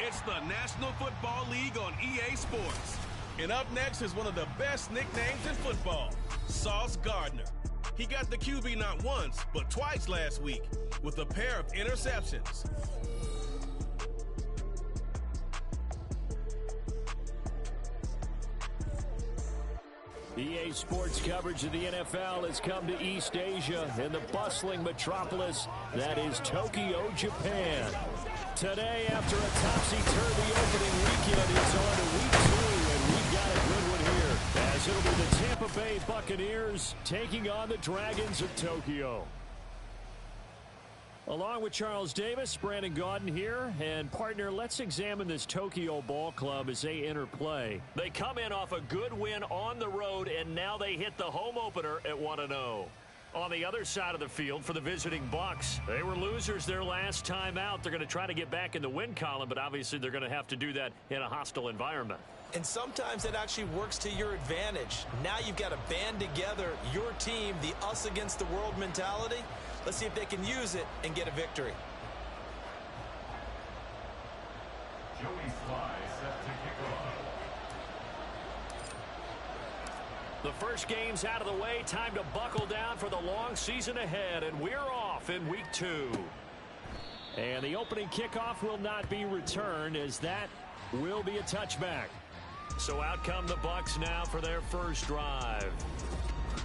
It's the National Football League on EA Sports. And up next is one of the best nicknames in football, Sauce Gardner. He got the QB not once, but twice last week with a pair of interceptions. EA Sports coverage of the NFL has come to East Asia in the bustling metropolis that is Tokyo, Japan. Today, after a topsy-turvy opening weekend, it's on to week 2, and we've got a good one here, as it'll be the Tampa Bay Buccaneers taking on the Dragons of Tokyo. Along with Charles Davis, Brandon Gaudin here, and partner, let's examine this Tokyo ball club as they enter play. They come in off a good win on the road, and now they hit the home opener at 1-0. On the other side of the field for the visiting Bucs, they were losers their last time out. They're going to try to get back in the win column, but obviously they're going to have to do that in a hostile environment. And sometimes it actually works to your advantage. Now you've got to band together your team, the us against the world mentality. Let's see if they can use it and get a victory. Joey Sly set to kick off. The first game's out of the way. Time to buckle down for the long season ahead, and we're off in week 2. And the opening kickoff will not be returned, as that will be a touchback. So out come the Bucs now for their first drive.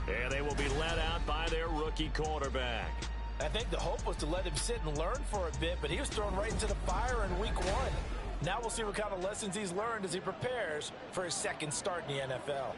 And they will be led out by their rookie quarterback. I think the hope was to let him sit and learn for a bit, but he was thrown right into the fire in week 1. Now we'll see what kind of lessons he's learned as he prepares for his second start in the NFL.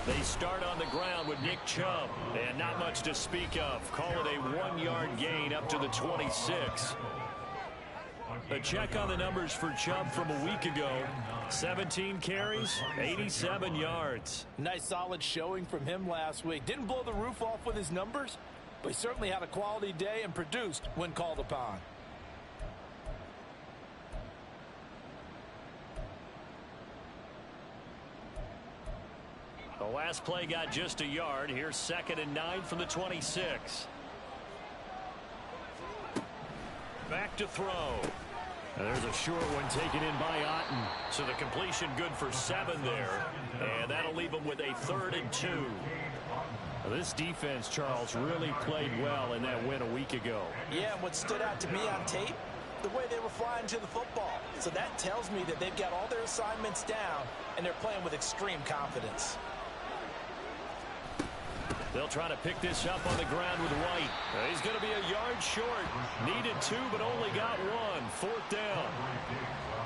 They start on the ground with Nick Chubb, and not much to speak of. Call it a 1-yard gain up to the 26. A check on the numbers for Chubb from a week ago. 17 carries, 87 yards. Nice solid showing from him last week. Didn't blow the roof off with his numbers, but he certainly had a quality day and produced when called upon. The last play got just a yard. Here's 2nd and 9 from the 26. Back to throw. And there's a short one taken in by Otten. So the completion good for 7 there. And that'll leave them with a 3rd and 2. Well, this defense, Charles, really played well in that win a week ago. Yeah, and what stood out to me on tape, the way they were flying to the football. So that tells me that they've got all their assignments down, and they're playing with extreme confidence. They'll try to pick this up on the ground with White. He's going to be a yard short. Needed 2, but only got 1. 4th down.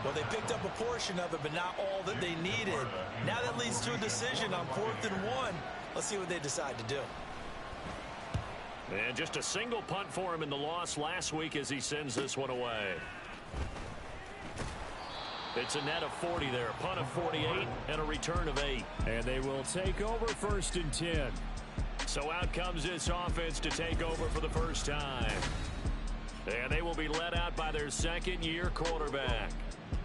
Well, they picked up a portion of it, but not all that they needed. Now that leads to a decision on 4th and 1. Let's see what they decide to do. And just a single punt for him in the loss last week as he sends this one away. It's a net of 40 there. A punt of 48 and a return of 8. And they will take over 1st and 10. So out comes this offense to take over for the first time. And they will be led out by their 2nd-year quarterback.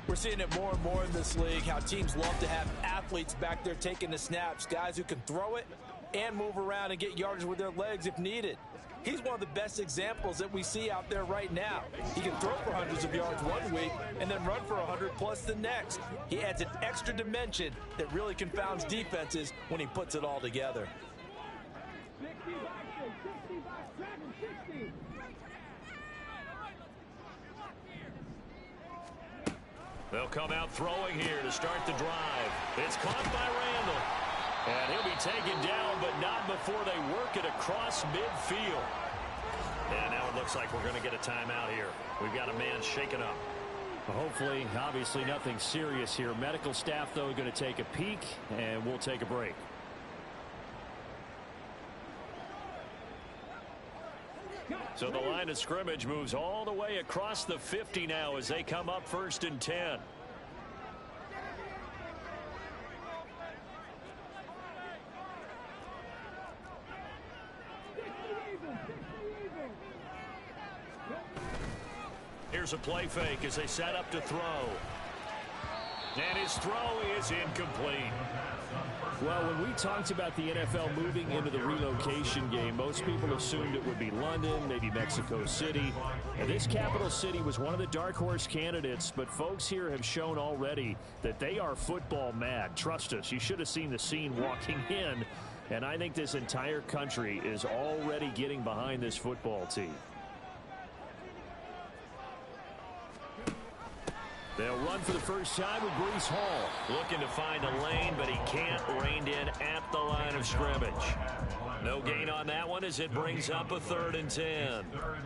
We're seeing it more and more in this league, how teams love to have athletes back there taking the snaps, guys who can throw it and move around and get yardage with their legs if needed. He's one of the best examples that we see out there right now. He can throw for hundreds of yards one week and then run for 100+ the next. He adds an extra dimension that really confounds defenses when he puts it all together. They'll come out throwing here to start the drive. It's caught by Randall. And he'll be taken down, but not before they work it across midfield. And now it looks like we're going to get a timeout here. We've got a man shaken up. Well, hopefully, obviously nothing serious here. Medical staff, though, going to take a peek, and we'll take a break. So the line of scrimmage moves all the way across the 50 now as they come up 1st and 10. Here's a play fake as they set up to throw. And his throw is incomplete. Well, when we talked about the NFL moving into the relocation game, most people assumed it would be London, maybe Mexico City. And this capital city was one of the dark horse candidates, but folks here have shown already that they are football mad. Trust us, you should have seen the scene walking in. And I think this entire country is already getting behind this football team. They'll run for the first time with Breece Hall. Looking to find a lane, but he can't. Reined in at the line of scrimmage. No gain on that one as it brings up a 3rd and 10.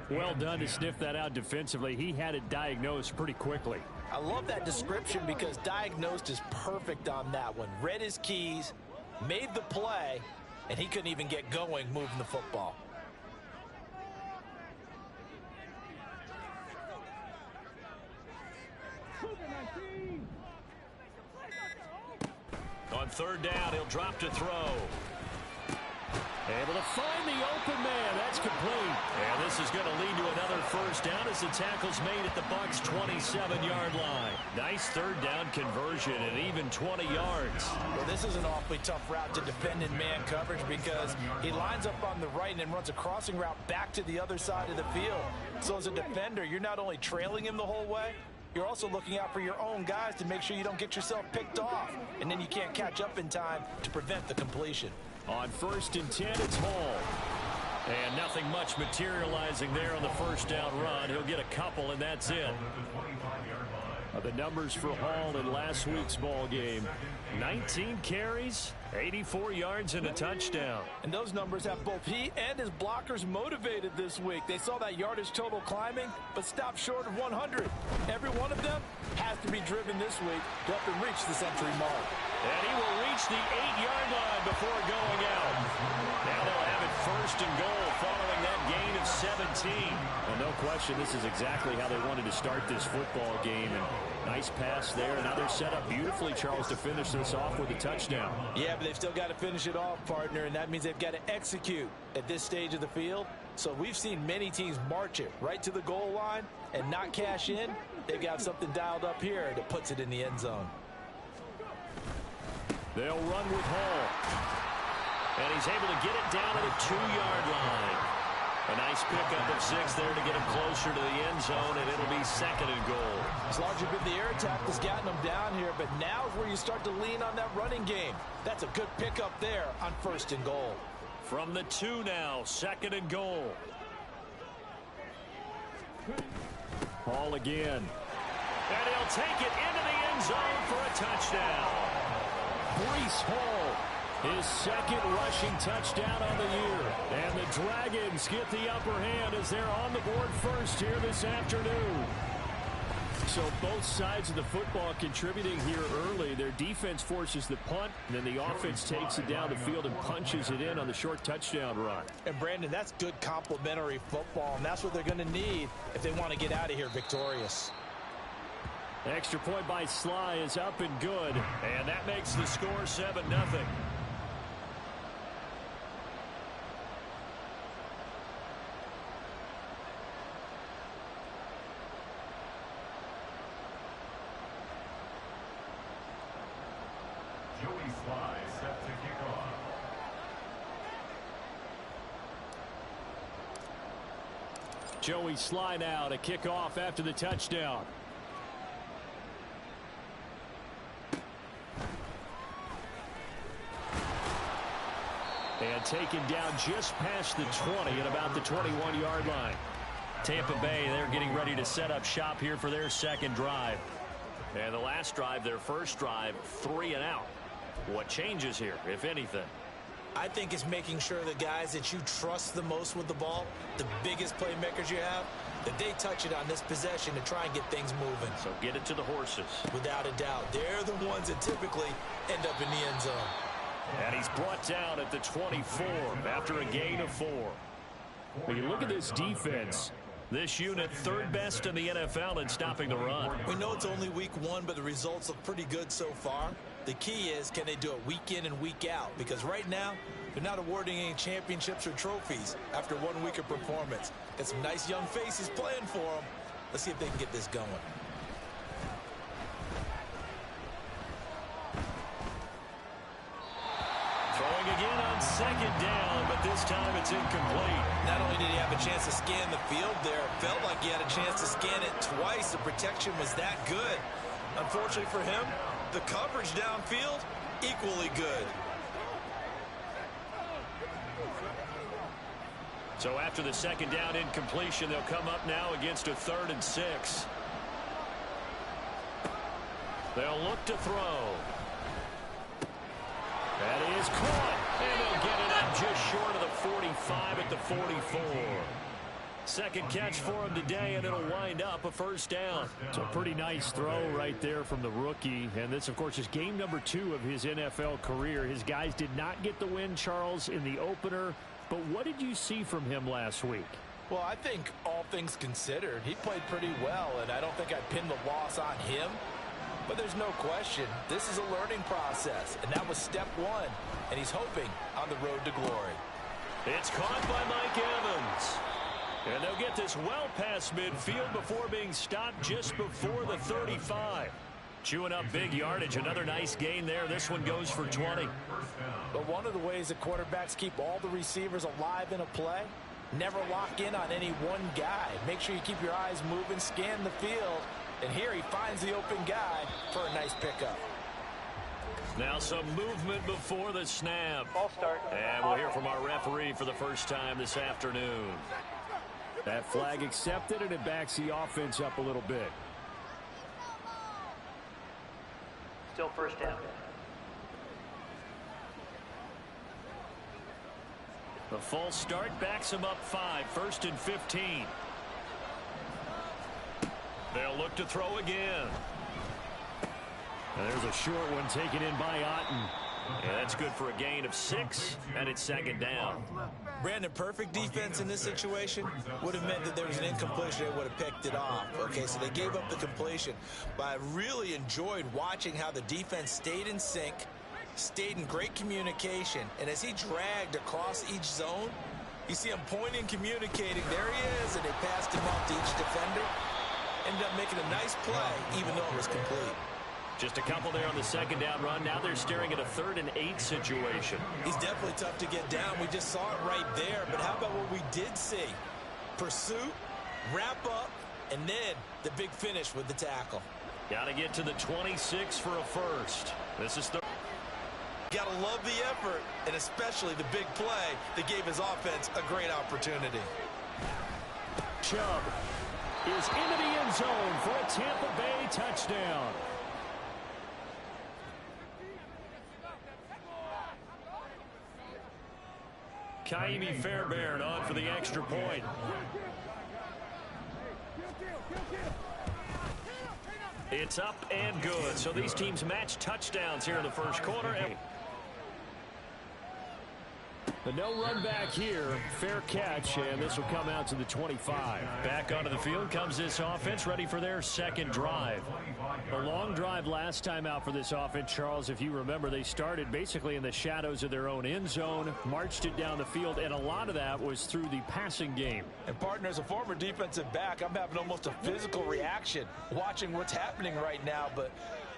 Well done to sniff that out defensively. He had it diagnosed pretty quickly. I love that description because diagnosed is perfect on that one. Read his keys, made the play, and he couldn't even get going moving the football. On 3rd down, he'll drop to throw. Able to find the open man. That's complete. And this is going to lead to another first down as the tackle's made at the Bucs' 27-yard line. Nice 3rd down conversion and even 20 yards. Well, this is an awfully tough route to defend in man coverage because he lines up on the right and then runs a crossing route back to the other side of the field. So as a defender, you're not only trailing him the whole way, you're also looking out for your own guys to make sure you don't get yourself picked off. And then you can't catch up in time to prevent the completion. On 1st and 10, it's Hall. And nothing much materializing there on the first down run. He'll get a couple, and that's it. The numbers for Hall in last week's ball game. 19 carries, 84 yards, and a touchdown. And those numbers have both he and his blockers motivated this week. They saw that yardage total climbing, but stopped short of 100. Every one of them has to be driven this week to help him reach the century mark. And he will reach the 8-yard line before going out. Now they'll have it 1st and goal following that gain of 17. Well, no question, this is exactly how they wanted to start this football game. And nice pass there. Now they're set up beautifully, Charles, to finish this off with a touchdown. Yeah, but they've still got to finish it off, partner, and that means they've got to execute at this stage of the field. So we've seen many teams march it right to the goal line and not cash in. They've got something dialed up here that puts it in the end zone. They'll run with Hall. And he's able to get it down to the 2-yard line. A nice pickup of 6 there to get him closer to the end zone, and it'll be 2nd and goal. It's largely been the air attack that's gotten them down here, but now is where you start to lean on that running game. That's a good pickup there on 1st and goal. From the 2 now, 2nd and goal. Hall again. And he'll take it into the end zone for a touchdown. Breece Hall, his 2nd rushing touchdown on the year. And the Dragons get the upper hand as they're on the board first here this afternoon. So both sides of the football contributing here early. Their defense forces the punt, and then the offense takes it down the field and punches it in on the short touchdown run. And Brandon, that's good complementary football, and that's what they're going to need if they want to get out of here victorious. Extra point by Sly is up and good. And that makes the score 7-0. Joey Sly set to kick off. Joey Sly now to kick off after the touchdown. And taken down just past the 20 at about the 21-yard line. Tampa Bay, they're getting ready to set up shop here for their 2nd drive. And the last drive, their first drive, 3 and out. What changes here, if anything? I think it's making sure the guys that you trust the most with the ball, the biggest playmakers you have, that they touch it on this possession to try and get things moving. So get it to the horses. Without a doubt. They're the ones that typically end up in the end zone. And he's brought down at the 24 after a gain of 4. When you look at this defense, this unit 3rd best in the NFL in stopping the run. We know it's only week 1, but the results look pretty good so far. The key is, can they do it week in and week out? Because right now, they're not awarding any championships or trophies after 1 week of performance. Got some nice young faces playing for them. Let's see if they can get this going. Throwing again on 2nd down, but this time it's incomplete. Not only did he have a chance to scan the field there, it felt like he had a chance to scan it twice. The protection was that good. Unfortunately for him, the coverage downfield, equally good. So after the 2nd down incompletion, they'll come up now against a 3rd and 6. They'll look to throw. that is caught. And they'll get it up just short of the 45 at the 44. Second catch for him today, and it'll wind up a 1st down. So a pretty nice throw right there from the rookie. And this, of course, is game number 2 of his NFL career. His guys did not get the win, Charles, in the opener. But what did you see from him last week? Well, I think all things considered, he played pretty well, and I don't think I'd pin the loss on him. But there's no question, this is a learning process, and that was step 1, and he's hoping on the road to glory. It's caught by Mike Evans. And they'll get this well past midfield before being stopped just before the 35. Chewing up big yardage. Another nice gain there. This one goes for 20. But one of the ways that quarterbacks keep all the receivers alive in a play, never lock in on any one guy. Make sure you keep your eyes moving, scan the field. And here he finds the open guy for a nice pickup. Now some movement before the snap. Ball start. And we'll hear from our referee for the first time this afternoon. That flag accepted, and it backs the offense up a little bit. Still 1st down. The false start backs him up 5. 1st and 15. They'll look to throw again. And there's a short one taken in by Otten. Yeah, that's good for a gain of 6, and it's 2nd down. Brandon, perfect defense in this situation would have meant that there was an incompletion. They would have picked it off. Okay, so they gave up the completion. But I really enjoyed watching how the defense stayed in sync, stayed in great communication, and as he dragged across each zone, you see him pointing, communicating. There he is, and they passed him off to each defender. Ended up making a nice play, even though it was complete. Just a couple there on the second down run. Now they're staring at a 3rd and 8 situation. He's definitely tough to get down. We just saw it right there. But how about what we did see? Pursuit, wrap up, and then the big finish with the tackle. Got to get to the 26 for a first. This is the... Got to love the effort, and especially the big play that gave his offense a great opportunity. Chubb is into the end zone for a Tampa Bay touchdown. Kaimi Fairbairn on for the extra point. It's up and good. So these teams match touchdowns here in the first quarter. The no run back here, fair catch, and this will come out to the 25. Back onto the field comes this offense, ready for their second drive. A long drive last time out for this offense, Charles. If you remember, they started basically in the shadows of their own end zone, marched it down the field, and a lot of that was through the passing game. And partner, as a former defensive back, I'm having almost a physical reaction watching what's happening right now, but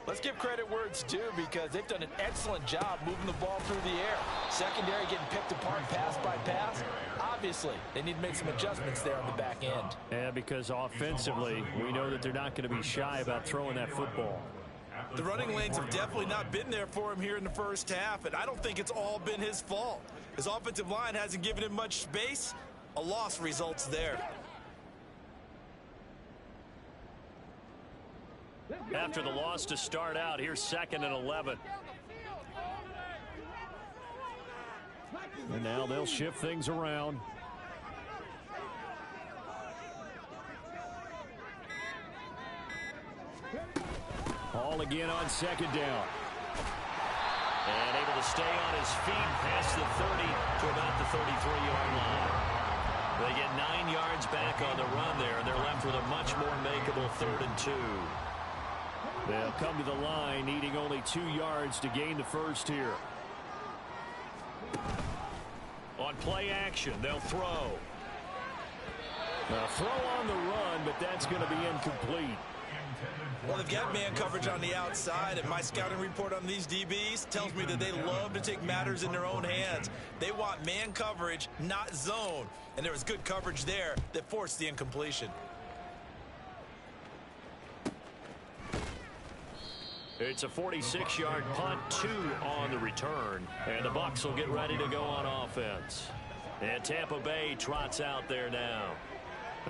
let's give credit where it's due because they've done an excellent job moving the ball through the air. Secondary getting picked apart pass by pass. Obviously, they need to make some adjustments there on the back end. Yeah, because offensively, we know that they're not going to be shy about throwing that football. The running lanes have definitely not been there for him here in the first half, and I don't think it's all been his fault. His offensive line hasn't given him much space. A loss results there. After the loss to start out, here's 2nd and 11. And now they'll shift things around. Hall again on 2nd down. And able to stay on his feet past the 30 to about the 33-yard line. They get 9 yards back on the run there, and they're left with a much more makeable 3rd and 2. They'll come to the line, needing only 2 yards to gain the first here. On play action, they'll throw. A throw on the run, but that's going to be incomplete. Well, they've got man coverage on the outside, and my scouting report on these DBs tells me that they love to take matters in their own hands. They want man coverage, not zone, and there was good coverage there that forced the incompletion. It's a 46-yard punt, 2 on the return, and the Bucs will get ready to go on offense. And Tampa Bay trots out there now.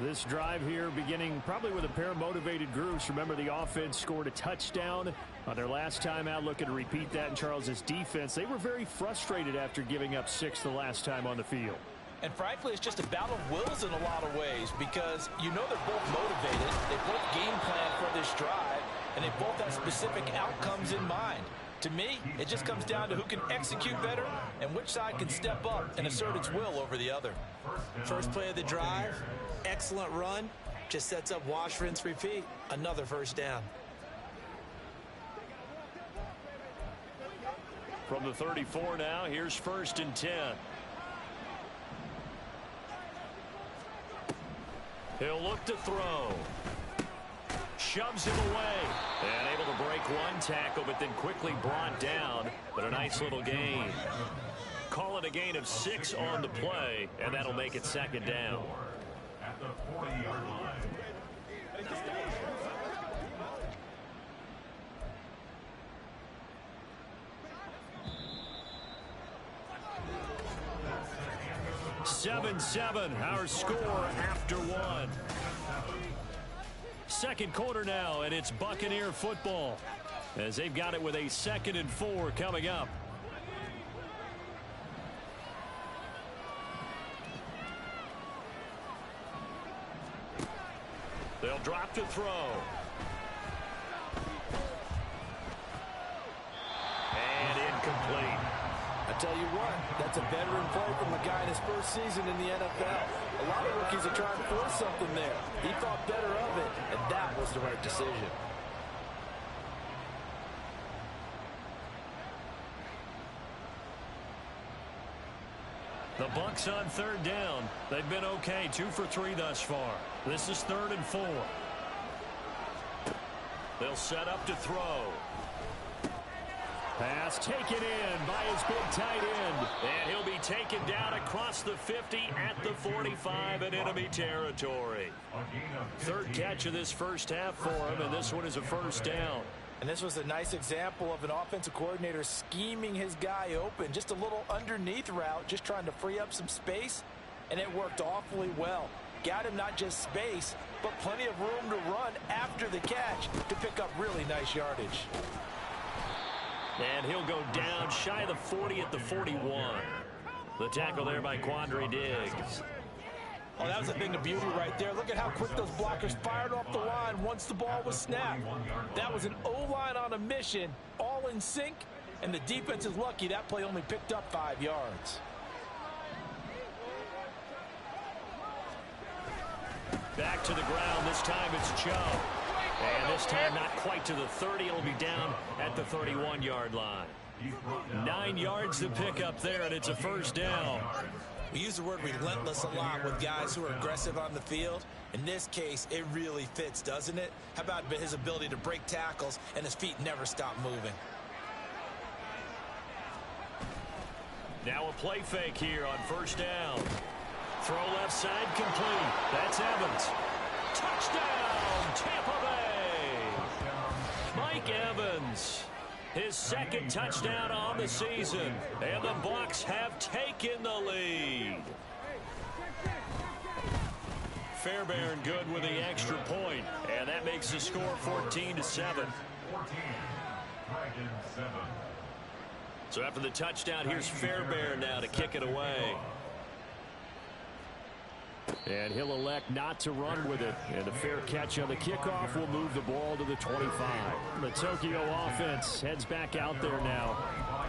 This drive here beginning probably with a pair of motivated groups. Remember, the offense scored a touchdown on their last time out. Looking to repeat that in Charles's defense. They were very frustrated after giving up 6 the last time on the field. And frankly, it's just a battle of wills in a lot of ways because you know they're both motivated. They both game plan for this drive, and they both have specific outcomes in mind. To me, it just comes down to who can execute better and which side can step up and assert its will over the other. First play of the drive, excellent run, just sets up wash, rinse, repeat. Another first down. From the 34 now, here's 1st and 10. He'll look to throw. Shoves him away. And able to break one tackle, but then quickly brought down. But a nice little gain. Call it a gain of 6 on the play, and that'll make it 2nd down. At the 40-yard line. Seven, our score after 1. Second quarter now, and it's Buccaneer football as they've got it with a 2nd and 4 coming up. They'll drop to throw. And incomplete. I tell you what, that's a veteran play from a guy in his first season in the NFL. A lot of rookies are trying to force something there. He thought better of it, and that was the right decision. The Bucs on 3rd down. They've been okay, 2 for 3 thus far. This is 3rd and 4. They'll set up to throw. Pass taken in by his big tight end. And he'll be taken down across the 50 at the 45 in enemy territory. Third catch of this first half for him, and this one is a first down. And this was a nice example of an offensive coordinator scheming his guy open. Just a little underneath route, just trying to free up some space, and it worked awfully well. Got him not just space, but plenty of room to run after the catch to pick up really nice yardage. And he'll go down shy of the 40 at the 41. The tackle there by Quandre Diggs. Oh, that was a thing of beauty right there. Look at how quick those blockers fired off the line once the ball was snapped. That was an O-line on a mission, all in sync, and the defense is lucky that play only picked up 5 yards. Back to the ground. This time it's Joe. And this time not quite to the 30. It'll be down at the 31-yard line. 9 yards to pick up there, and it's a first down. We use the word relentless a lot with guys who are aggressive on the field. In this case, it really fits, doesn't it? How about his ability to break tackles and his feet never stop moving? Now a play fake here on first down. Throw left side complete. That's Evans. Touchdown, Tampa Bay. Mike Evans. His second touchdown on the season. And the Bucs have taken the lead. Fairbairn good with the extra point. And that makes the score 14-7. So after the touchdown, here's Fairbairn now to kick it away. And he'll elect not to run with it. And a fair catch on the kickoff will move the ball to the 25. The Tokyo offense heads back out there now.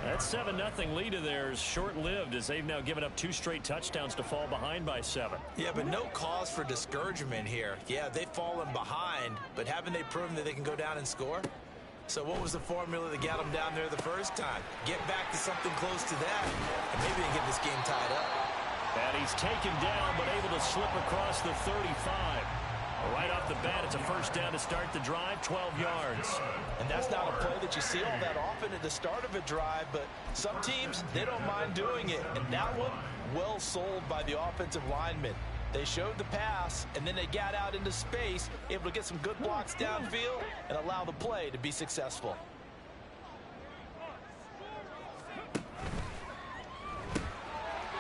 That 7-0 lead of theirs short-lived as they've now given up 2 straight touchdowns to fall behind by 7. Yeah, but no cause for discouragement here. Yeah, they've fallen behind, but haven't they proven that they can go down and score? So what was the formula that got them down there the first time? Get back to something close to that, and maybe they get this game tied up. And he's taken down, but able to slip across the 35. Right off the bat, it's a first down to start the drive, 12 yards. And that's not a play that you see all that often at the start of a drive, but some teams, they don't mind doing it. And that one, well sold by the offensive linemen. They showed the pass, and then they got out into space, able to get some good blocks downfield and allow the play to be successful.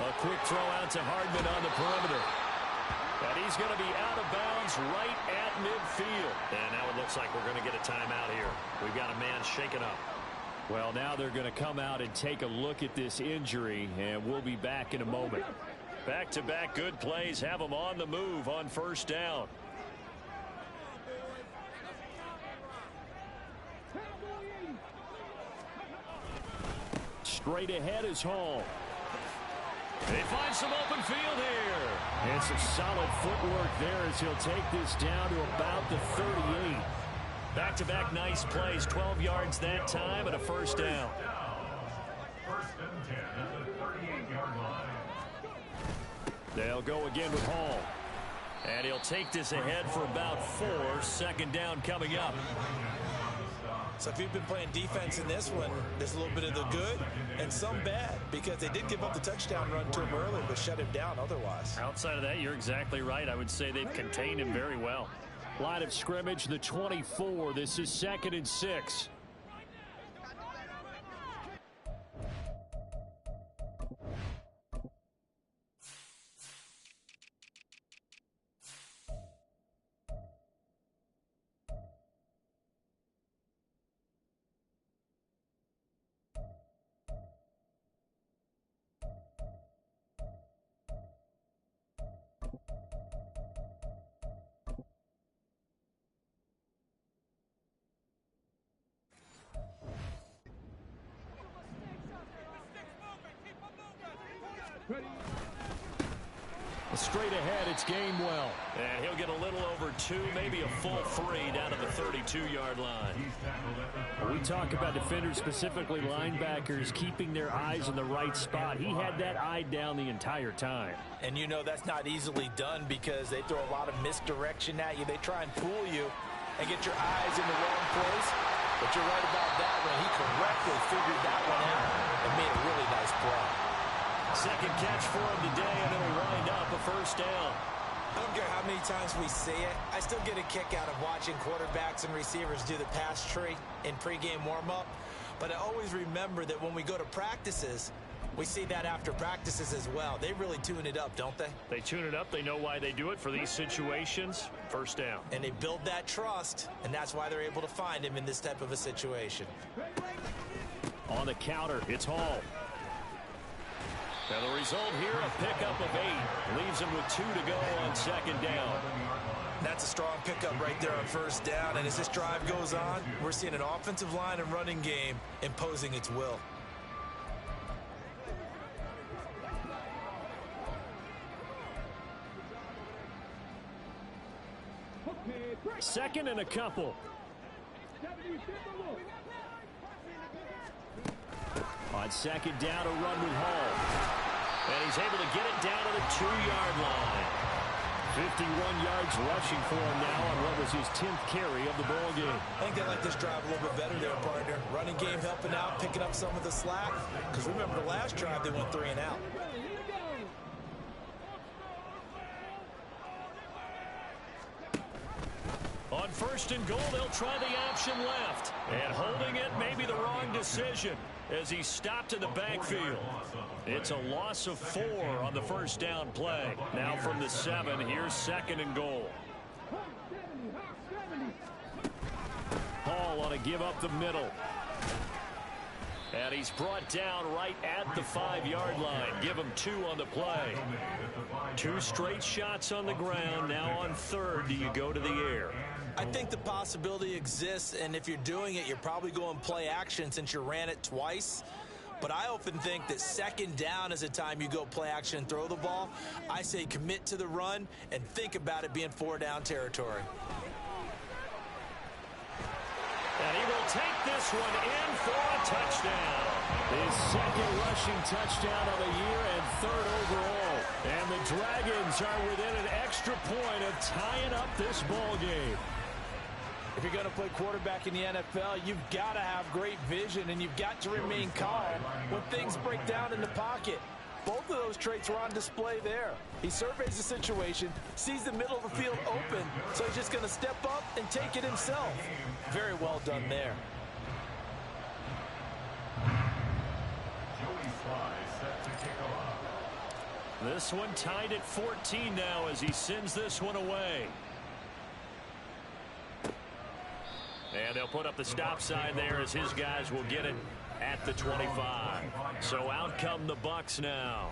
A quick throw out to Hardman on the perimeter. And he's going to be out of bounds right at midfield. And now it looks like we're going to get a timeout here. We've got a man shaken up. Well, now they're going to come out and take a look at this injury, and we'll be back in a moment. Back-to-back good plays have them on the move on first down. Straight ahead is Hall. They find some open field here. And some solid footwork there as he'll take this down to about the 38. Back-to-back nice plays, 12 yards that time and a first down. First and 10 at the 38-yard line. They'll go again with Hall. And he'll take this ahead for about 4. Second down coming up. So if you've been playing defense in this one, there's a little bit of the good and some bad, because they did give up the touchdown run to him early, but shut him down otherwise. Outside of that, you're exactly right. I would say they've contained him very well. Line of scrimmage, the 24. This is 2nd and 6. Straight ahead, it's Gainwell. And he'll get a little over 2, maybe a full 3 down to the 32-yard line. We talk about defenders, specifically linebackers, keeping their eyes in the right spot. He had that eye down the entire time. And you know that's not easily done because they throw a lot of misdirection at you. They try and fool you and get your eyes in the wrong place. But you're right about that one. He correctly figured that one out and made a really nice play. Second catch for him today, and it'll wind up a first down. I don't care how many times we see it. I still get a kick out of watching quarterbacks and receivers do the pass tree in pregame warm-up. But I always remember that when we go to practices, we see that after practices as well. They really tune it up, don't they? They tune it up. They know why they do it for these situations. First down. And they build that trust, and that's why they're able to find him in this type of a situation. On the counter, it's Hall. And the result here, a pickup of 8. Leaves him with 2 to go on second down. That's a strong pickup right there on first down. And as this drive goes on, we're seeing an offensive line and running game imposing its will. Second and a couple. On second down, a run with Hall. And he's able to get it down to the 2-yard line. 51 yards rushing for him now on what was his 10th carry of the ball game. I think they like this drive a little bit better there, partner. Running game helping out, picking up some of the slack. Because remember, the last drive, they went 3 and out. On first and goal, they'll try the option left. And holding it may be the wrong decision as he stopped in the backfield. It's a loss of 4 on the first down play. Now from the 7, here's second and goal. Hall ought to give up the middle. And he's brought down right at the 5-yard line. Give him 2 on the play. 2 straight shots on the ground. Now on third, do you go to the air? I think the possibility exists, and if you're doing it, you're probably going play action since you ran it twice. But I often think that second down is a time you go play action and throw the ball. I say commit to the run and think about it being 4-down territory. And he will take this one in for a touchdown. His second rushing touchdown of the year and 3rd overall. And the Dragons are within an extra point of tying up this ball game. If you're going to play quarterback in the NFL, you've got to have great vision, and you've got to remain calm when things break down in the pocket. Both of those traits were on display there. He surveys the situation, sees the middle of the field open, so he's just going to step up and take it himself. Very well done there. This one tied at 14 now as he sends this one away. And they'll put up the stop sign there as his guys will get it at the 25. So out come the Bucs now.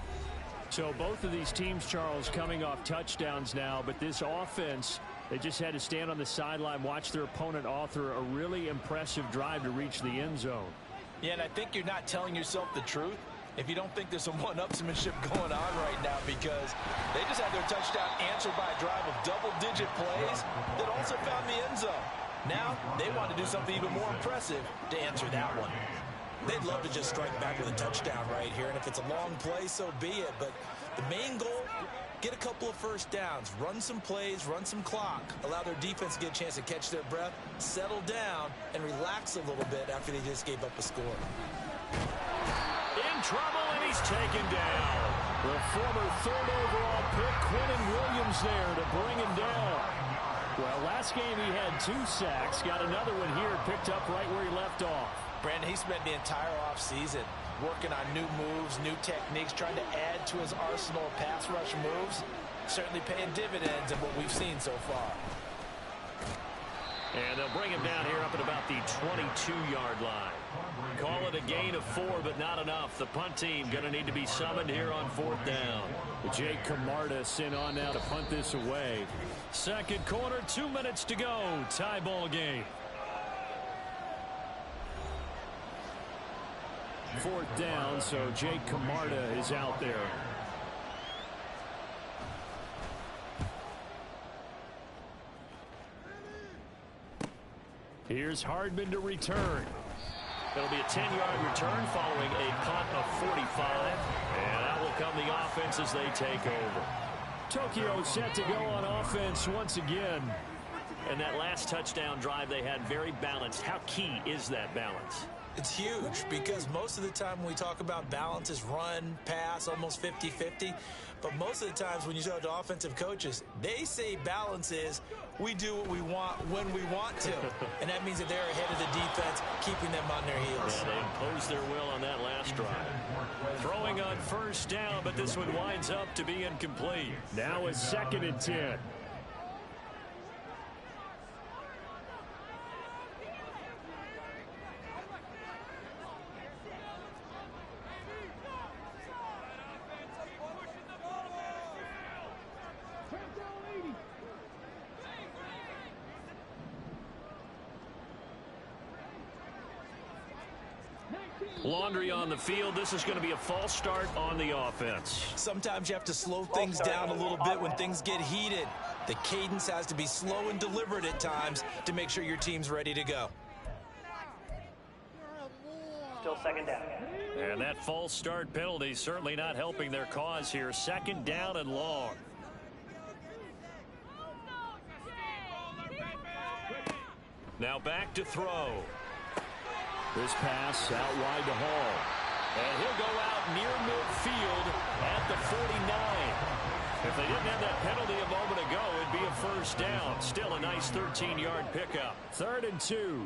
So both of these teams, Charles, coming off touchdowns now, but this offense, they just had to stand on the sideline, watch their opponent author a really impressive drive to reach the end zone. Yeah, and I think you're not telling yourself the truth if you don't think there's some one-upsmanship going on right now, because they just had their touchdown answered by a drive of double-digit plays that also found the end zone. Now they want to do something even more impressive to answer that one. They'd love to just strike back with a touchdown right here, and if it's a long play, so be it. But the main goal, get a couple of first downs, run some plays, run some clock, allow their defense to get a chance to catch their breath, settle down, and relax a little bit after they just gave up a score. In trouble, and he's taken down. The former 3rd overall pick, Quentin Williams, there to bring him down. Well, last game he had 2 sacks, got another one here, picked up right where he left off. Brandon, he spent the entire offseason working on new moves, new techniques, trying to add to his arsenal of pass rush moves. Certainly paying dividends in what we've seen so far. And they'll bring him down here up at about the 22-yard line. Call it a gain of 4, but not enough. The punt team going to need to be summoned here on 4th down. Jake Camarda sent on now to punt this away. Second quarter, 2 minutes to go. Tie ball game. 4th down, so Jake Camarda is out there. Here's Hardman to return. It'll be a 10-yard return following a punt of 45. And that will come the offense as they take over. Tokyo set to go on offense once again. And that last touchdown drive they had very balanced. How key is that balance? It's huge because most of the time when we talk about balance is run, pass, almost 50-50. But most of the times when you talk to offensive coaches, they say balance is we do what we want when we want to. And that means that they're ahead of the defense, keeping them on their heels. Yeah, they imposed their will on that last drive. Throwing on first down, but this one winds up to be incomplete. Now it's 2nd and 10. Laundry on the field. This is going to be a false start on the offense. Sometimes you have to slow things down a little bit when things get heated. The cadence has to be slow and deliberate at times to make sure your team's ready to go. Still 2nd down. And that false start penalty certainly not helping their cause here. 2nd down and long. Now back to throw. This pass out wide to Hall. And he'll go out near midfield at the 49. If they didn't have that penalty a moment ago, it'd be a first down. Still a nice 13-yard pickup. 3rd and 2.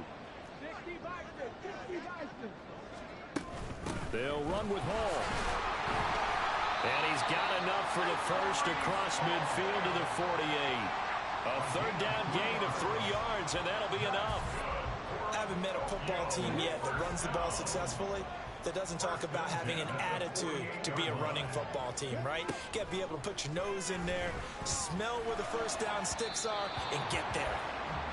They'll run with Hall. And he's got enough for the first across midfield to the 48. A 3rd down gain of 3 yards, and that'll be enough. I haven't met a football team yet that runs the ball successfully that doesn't talk about having an attitude to be a running football team, right? You got to be able to put your nose in there, smell where the first down sticks are, and get there.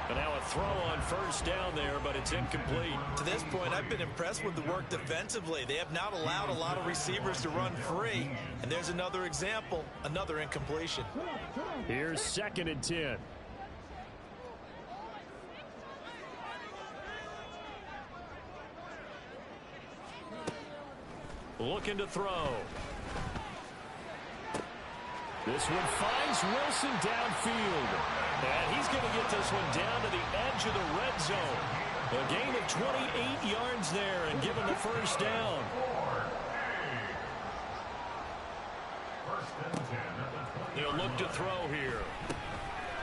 And now a throw on first down there, but it's incomplete. To this point, I've been impressed with the work defensively. They have not allowed a lot of receivers to run free. And there's another example, another incompletion. Here's 2nd and 10. Looking to throw. This one finds Wilson downfield. And he's going to get this one down to the edge of the red zone. A gain of 28 yards there and given the first down. They'll look to throw here.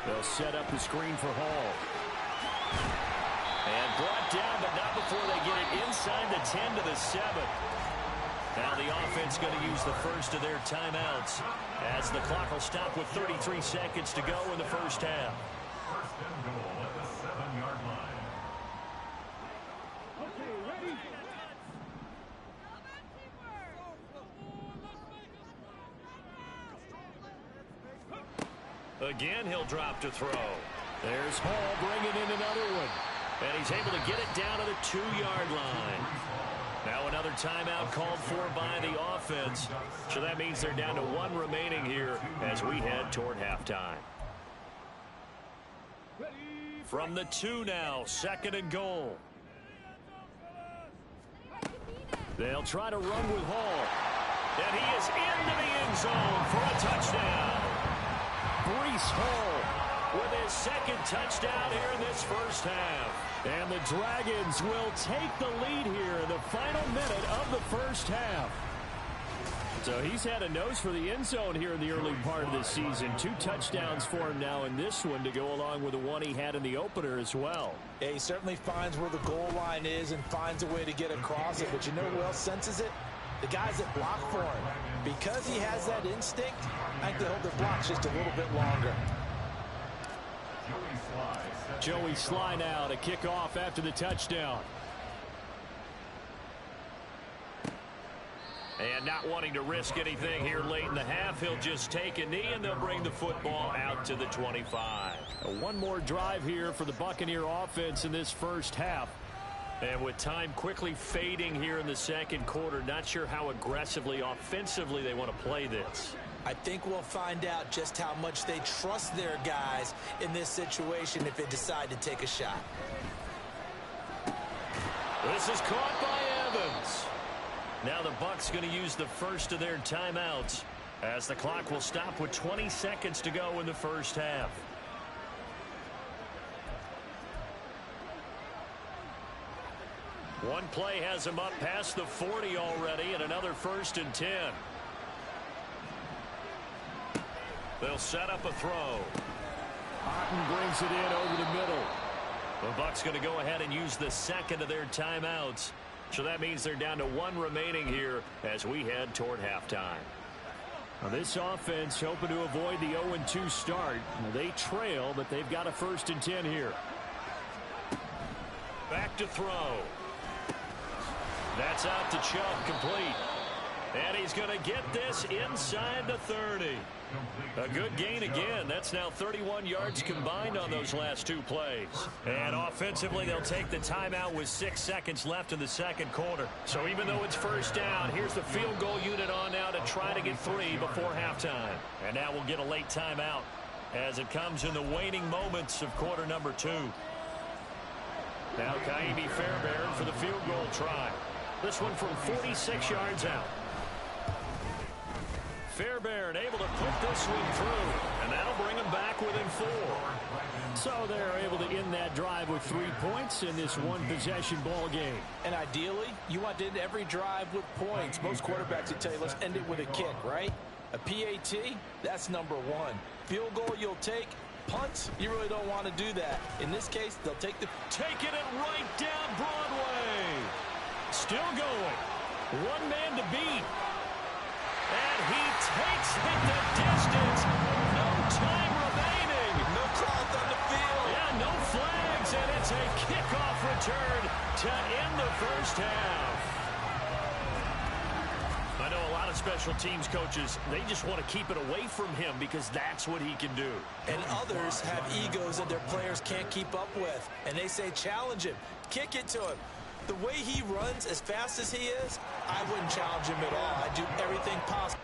They'll set up the screen for Hall. And brought down, but not before they get it inside the 10 to the 7. Now the offense going to use the first of their timeouts as the clock will stop with 33 seconds to go in the first half. First and goal at the 7-yard line. Again, he'll drop to throw. There's Hall bringing in another one. And he's able to get it down to the 2-yard line. Now another timeout called for by the offense. So that means they're down to 1 remaining here as we head toward halftime. From the 2 now, 2nd and goal. They'll try to run with Hall. And he is into the end zone for a touchdown. Breece Hall with his 2nd touchdown here in this first half. And the Dragons will take the lead here in the final minute of the first half. So he's had a nose for the end zone here in the early part of the season. 2 touchdowns for him now in this one to go along with the one he had in the opener as well. Yeah, he certainly finds where the goal line is and finds a way to get across it. But you know who else senses it? The guys that block for him. Because he has that instinct, I think they hold their blocks just a little bit longer. Joey Sly now to kick off after the touchdown. And not wanting to risk anything here late in the half, he'll just take a knee and they'll bring the football out to the 25. One more drive here for the Buccaneer offense in this first half. And with time quickly fading here in the second quarter, not sure how aggressively, offensively they want to play this. I think we'll find out just how much they trust their guys in this situation if they decide to take a shot. This is caught by Evans. Now the Bucs going to use the first of their timeouts as the clock will stop with 20 seconds to go in the first half. One play has him up past the 40 already, and another 1st and 10. They'll set up a throw. Otten brings it in over the middle. The Bucs going to go ahead and use the second of their timeouts. So that means they're down to 1 remaining here as we head toward halftime. Now this offense hoping to avoid the 0-2 start. Now they trail, but they've got a 1st and 10 here. Back to throw. That's out to Chubb, complete. And he's going to get this inside the 30. A good gain again. That's now 31 yards combined on those last 2 plays. And offensively, they'll take the timeout with 6 seconds left in the second quarter. So even though it's 1st down, here's the field goal unit on now to try to get 3 before halftime. And now we'll get a late timeout as it comes in the waning moments of quarter number 2. Now Kaimi Fairbairn for the field goal try. This one from 46 yards out. Fairbairn able to put this one through, and that'll bring him back within 4. So they're able to end that drive with 3 points in this one-possession ball game. And ideally, you want to end every drive with points. Most quarterbacks would tell you, let's end it with a kick, right? A PAT, that's number 1. Field goal you'll take. Punts, you really don't want to do that. In this case, they'll take the... Taking it right down Broadway. Still going. 1 man to beat. And he takes it the distance. No time remaining. No calls on the field. Yeah, no flags, and it's a kickoff return to end the 1st half. I know a lot of special teams coaches, they just want to keep it away from him because that's what he can do. And others have egos that their players can't keep up with. And they say, challenge him. Kick it to him. The way he runs as fast as he is, I wouldn't challenge him at all. I'd do everything possible.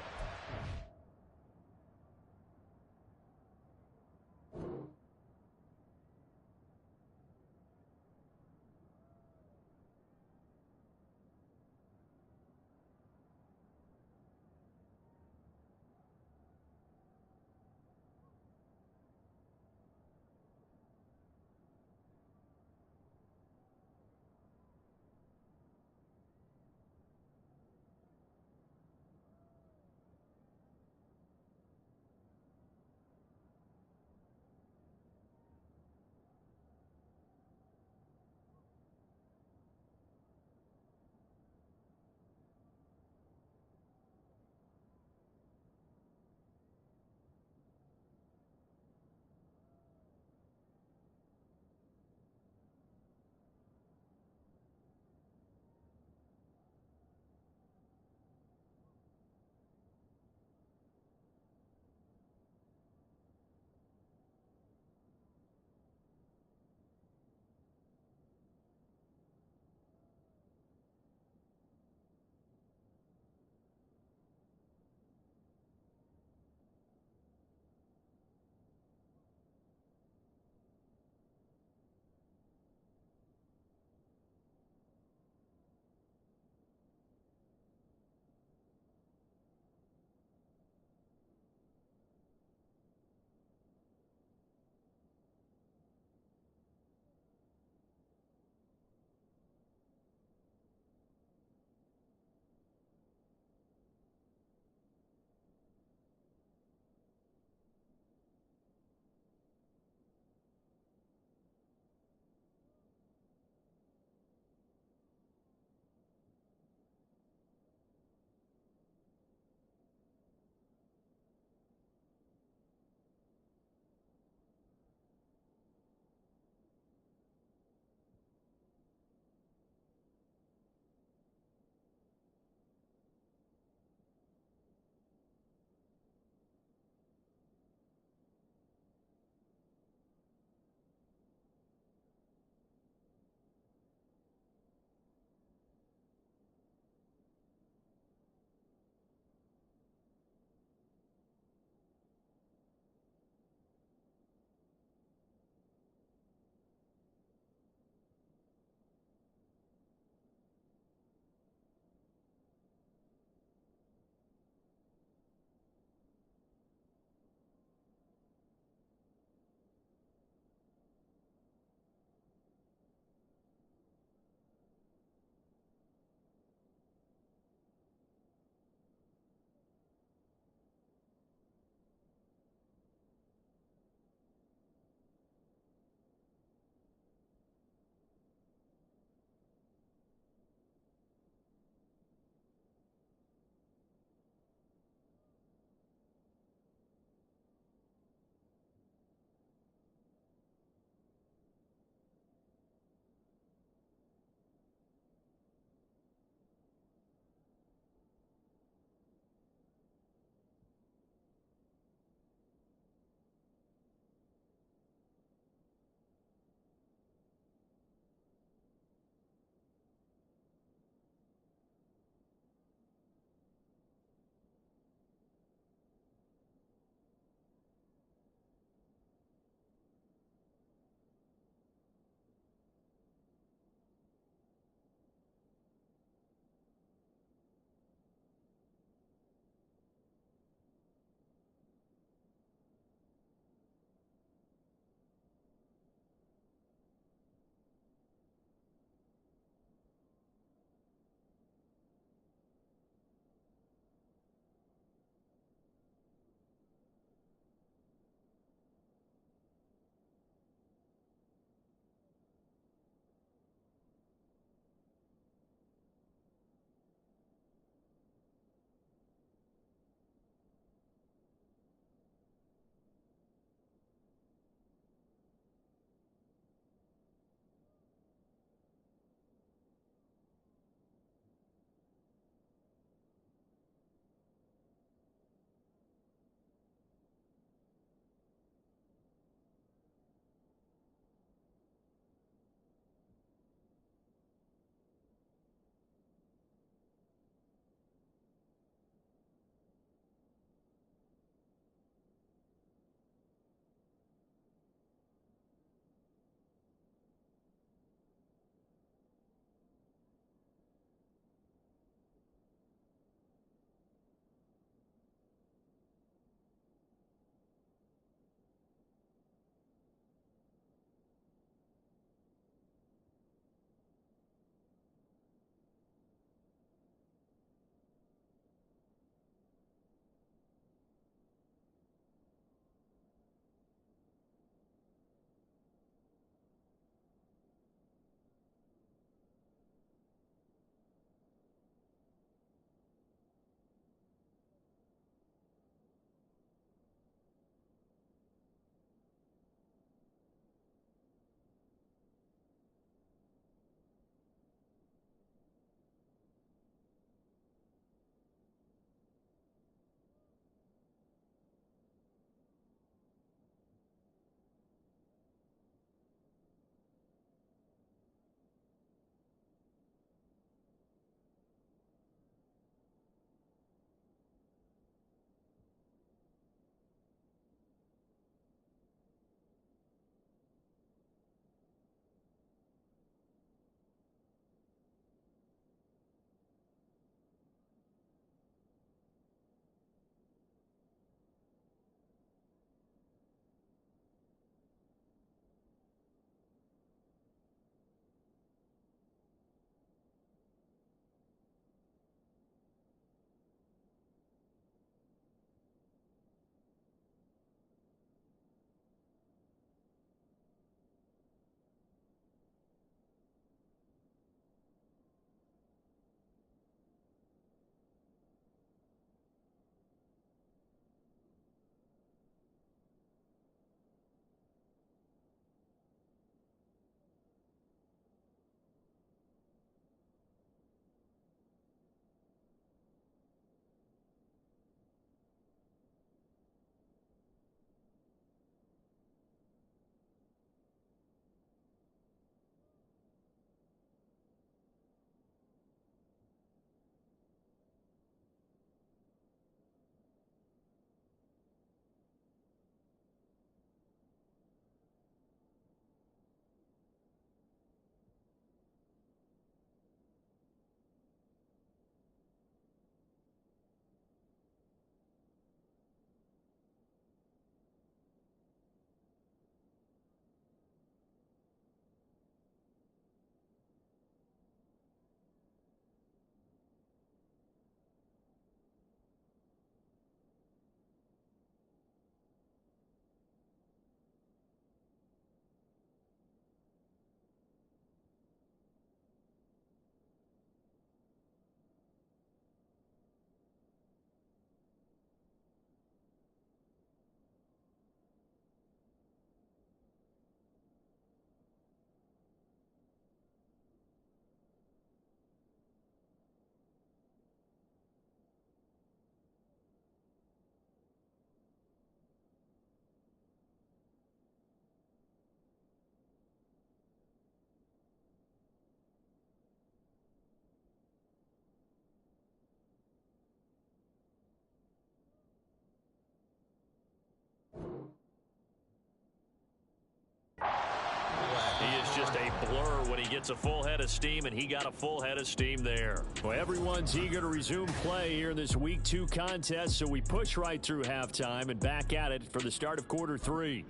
Just a blur when he gets a full head of steam, and he got a full head of steam there. Well, everyone's eager to resume play here in this Week 2 contest, so we push right through halftime and back at it for the start of quarter 3.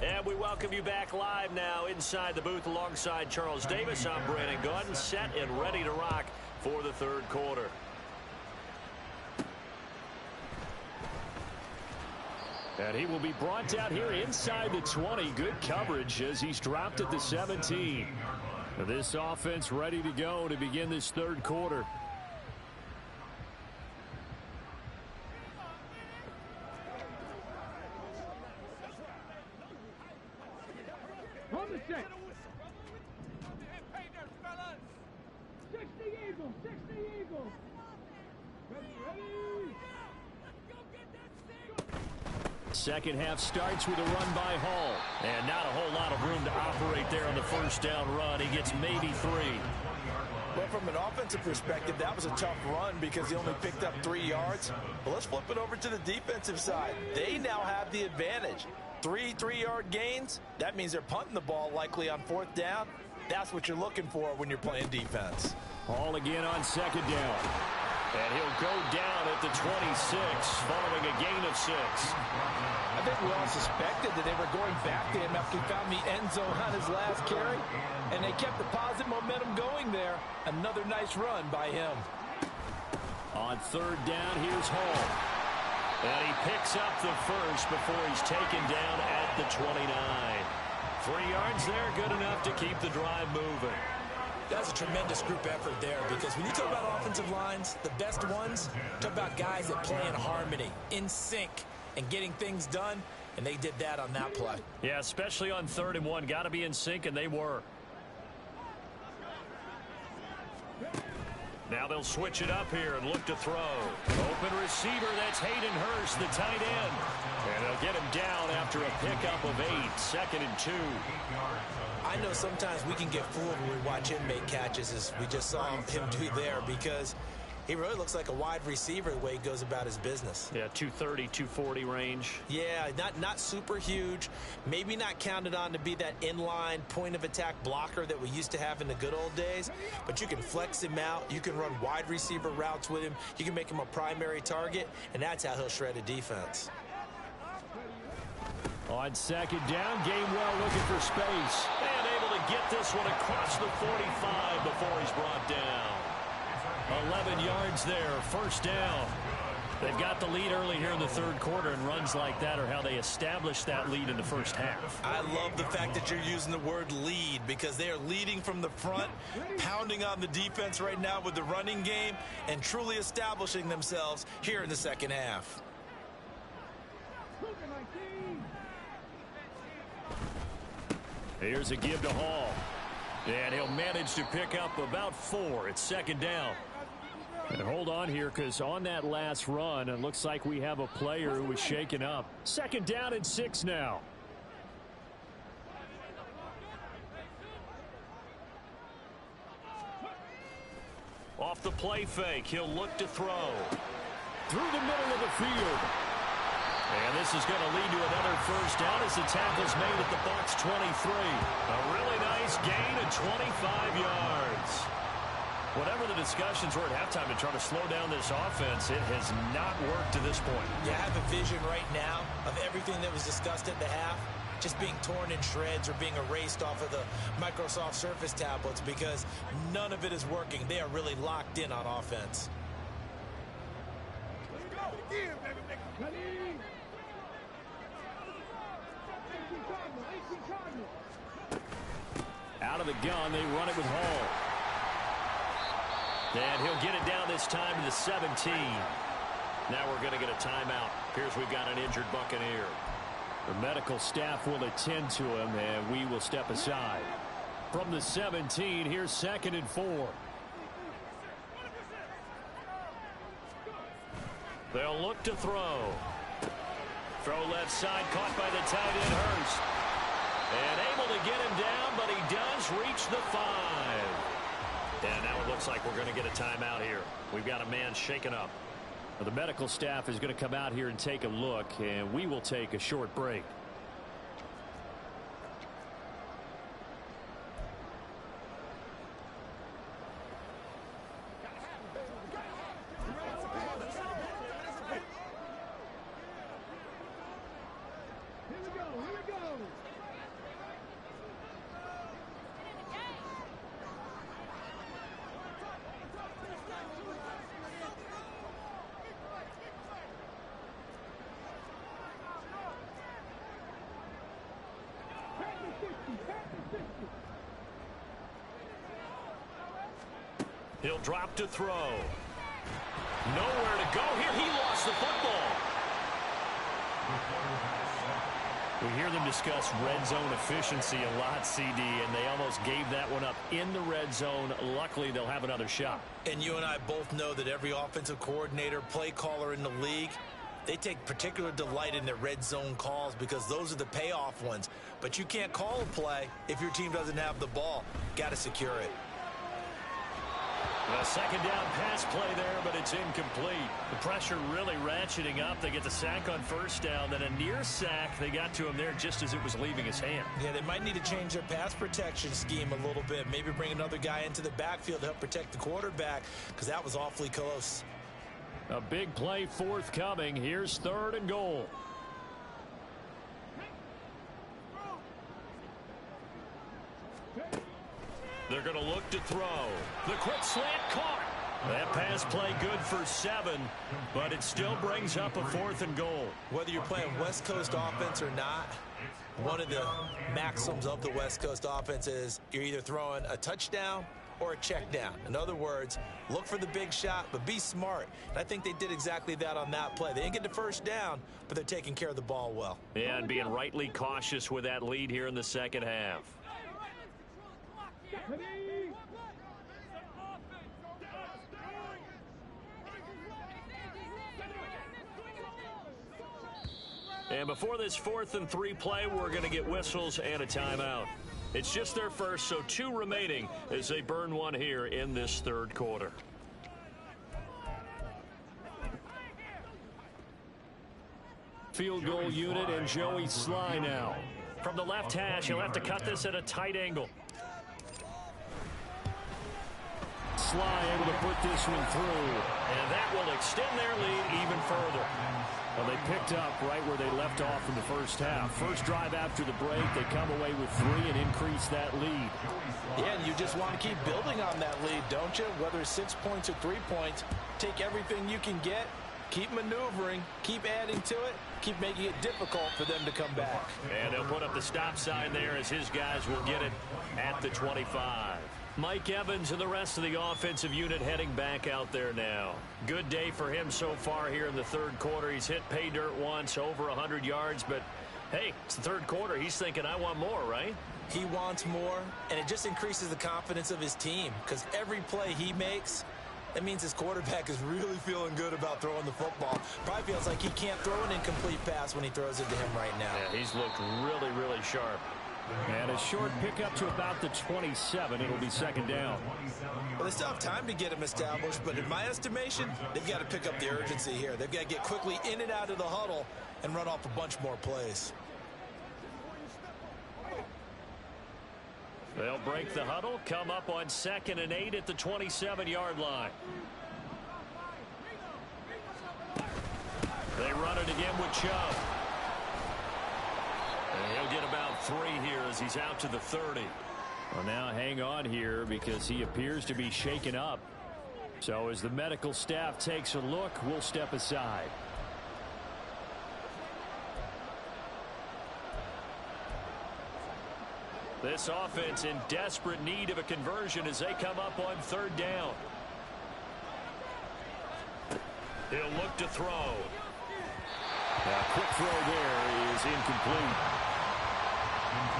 And we welcome you back live now inside the booth alongside Charles Davis. I'm Brandon Gaudin, set and ready to rock for the third quarter. And he will be brought down here inside the 20. Good coverage as he's dropped at the 17. This offense ready to go to begin this third quarter. Second half starts with a run by Hall. And not a whole lot of room to operate there on the first down run. He gets maybe 3. Well, from an offensive perspective, that was a tough run because he only picked up 3 yards. But let's flip it over to the defensive side. They now have the advantage. 3 3-yard gains. That means they're punting the ball likely on 4th down. That's what you're looking for when you're playing defense. Hall again on second down. And he'll go down at the 26 following a gain of 6. I think we all suspected that they were going back to him after he found the end zone on his last carry. And they kept the positive momentum going there. Another nice run by him. On third down, here's Hall. And he picks up the first before he's taken down at the 29. 3 yards there, good enough to keep the drive moving. That's a tremendous group effort there because when you talk about offensive lines, the best ones, talk about guys that play in harmony, in sync, and getting things done, and they did that on that play. Yeah, especially on 3rd and 1. Got to be in sync, and they were. Now they'll switch it up here and look to throw. Open receiver, that's Hayden Hurst, the tight end. And they'll get him down after a pickup of 8, 2nd and 2. I know sometimes we can get fooled when we watch him make catches, as we just saw him do there, because he really looks like a wide receiver the way he goes about his business. Yeah, 230, 240 range. Yeah, not super huge. Maybe not counted on to be that inline point-of-attack blocker that we used to have in the good old days. But you can flex him out. You can run wide receiver routes with him. You can make him a primary target, and that's how he'll shred a defense. On second down, Gainwell looking for space. And able to get this one across the 45 before he's brought down. 11 yards there, first down. They've got the lead early here in the third quarter, and runs like that are how they establish that lead in the first half. I love the fact that you're using the word lead because they are leading from the front, pounding on the defense right now with the running game, and truly establishing themselves here in the second half. Here's a give to Hall. And he'll manage to pick up about 4. It's second down. And hold on here, because on that last run, it looks like we have a player who was shaken up. Second down and 6 now. Off the play fake, he'll look to throw. Through the middle of the field. And this is going to lead to another first down as the tackle's made at the Bucs 23. A really nice gain of 25 yards. Whatever the discussions were at halftime to try to slow down this offense, it has not worked to this point. You have a vision right now of everything that was discussed at the half just being torn in shreds or being erased off of the Microsoft Surface tablets because none of it is working. They are really locked in on offense. Out of the gun, they run it with Hall. And he'll get it down this time to the 17. Now we're going to get a timeout. Here's we've got an injured Buccaneer. The medical staff will attend to him, and we will step aside. From the 17, here's 2nd and 4. They'll look to throw. Throw left side, caught by the tight end Hurst. And able to get him down, but he does reach the 5. And now it looks like we're going to get a timeout here. We've got a man shaken up. Well, the medical staff is going to come out here and take a look, and we will take a short break. He'll drop to throw. Nowhere to go here. He lost the football. We hear them discuss red zone efficiency a lot, CD, and they almost gave that one up in the red zone. Luckily, they'll have another shot. And you and I both know that every offensive coordinator, play caller in the league, they take particular delight in their red zone calls because those are the payoff ones. But you can't call a play if your team doesn't have the ball. Got to secure it. A second down pass play there, but it's incomplete. The pressure really ratcheting up. They get the sack on first down, then a near sack. They got to him there just as it was leaving his hand. Yeah, they might need to change their pass protection scheme a little bit. Maybe bring another guy into the backfield to help protect the quarterback because that was awfully close. A big play forthcoming. Here's 3rd and goal. They're going to look to throw. The quick slant caught. That pass play good for 7, but it still brings up a 4th and goal. Whether you're playing West Coast offense or not, one of the maxims of the West Coast offense is you're either throwing a touchdown or a check down. In other words, look for the big shot, but be smart. And I think they did exactly that on that play. They didn't get the first down, but they're taking care of the ball well. Yeah, and being rightly cautious with that lead here in the second half. And before this 4th and 3 play, we're going to get whistles and a timeout. It's just their first, so 2 remaining as they burn one here in this 3rd quarter. Field goal unit and Joey Sly now. From the left hash, he'll have to cut this at a tight angle. Sly able to put this one through. And that will extend their lead even further. Well, they picked up right where they left off in the first half. First drive after the break, they come away with 3 and increase that lead. Yeah, and you just want to keep building on that lead, don't you? Whether it's 6 points or 3 points, take everything you can get, keep maneuvering, keep adding to it, keep making it difficult for them to come back. And they'll put up the stop sign there as his guys will get it at the 25. Mike Evans and the rest of the offensive unit heading back out there now. Good day for him so far here in the 3rd quarter. He's hit pay dirt once, over 100 yards, but hey, it's the 3rd quarter. He's thinking, I want more, right? He wants more, and it just increases the confidence of his team because every play he makes, that means his quarterback is really feeling good about throwing the football. Probably feels like he can't throw an incomplete pass when he throws it to him right now. Yeah, he's looked really, really sharp. And a short pickup to about the 27. It'll be 2nd down. Well, they still have time to get him established, but in my estimation, they've got to pick up the urgency here. They've got to get quickly in and out of the huddle and run off a bunch more plays. They'll break the huddle, come up on 2nd and 8 at the 27-yard line. They run it again with Chubb. And he'll get about 3 here as he's out to the 30. Well, now hang on here because he appears to be shaken up. So as the medical staff takes a look, we'll step aside. This offense in desperate need of a conversion as they come up on 3rd down. He'll look to throw. A quick throw there is incomplete.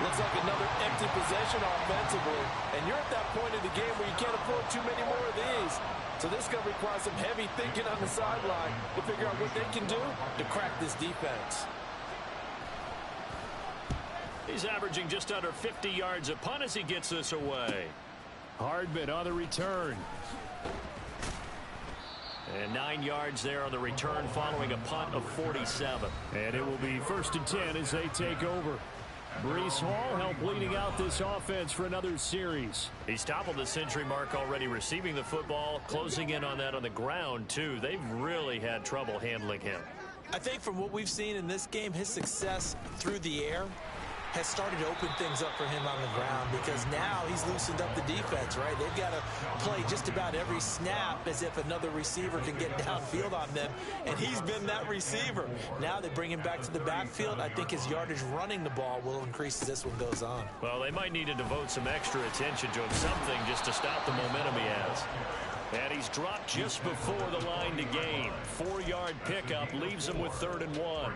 Looks like another empty possession offensively. And you're at that point in the game where you can't afford too many more of these. So this is going to require some heavy thinking on the sideline to figure out what they can do to crack this defense. He's averaging just under 50 yards a punt as he gets this away. Hardman on the return. And 9 yards there on the return following a punt of 47. And it will be 1st and 10 as they take over. Breece Hall helped leading out this offense for another series. He's toppled the century mark already receiving the football, closing in on that on the ground, too. They've really had trouble handling him. I think from what we've seen in this game, his success through the air has started to open things up for him on the ground, because now he's loosened up the defense, right? They've got to play just about every snap as if another receiver can get downfield on them, and he's been that receiver. Now they bring him back to the backfield. I think his yardage running the ball will increase as this one goes on. Well, they might need to devote some extra attention to him, something just to stop the momentum he has. And he's dropped just before the line to gain. 4-yard pickup leaves him with 3rd and 1.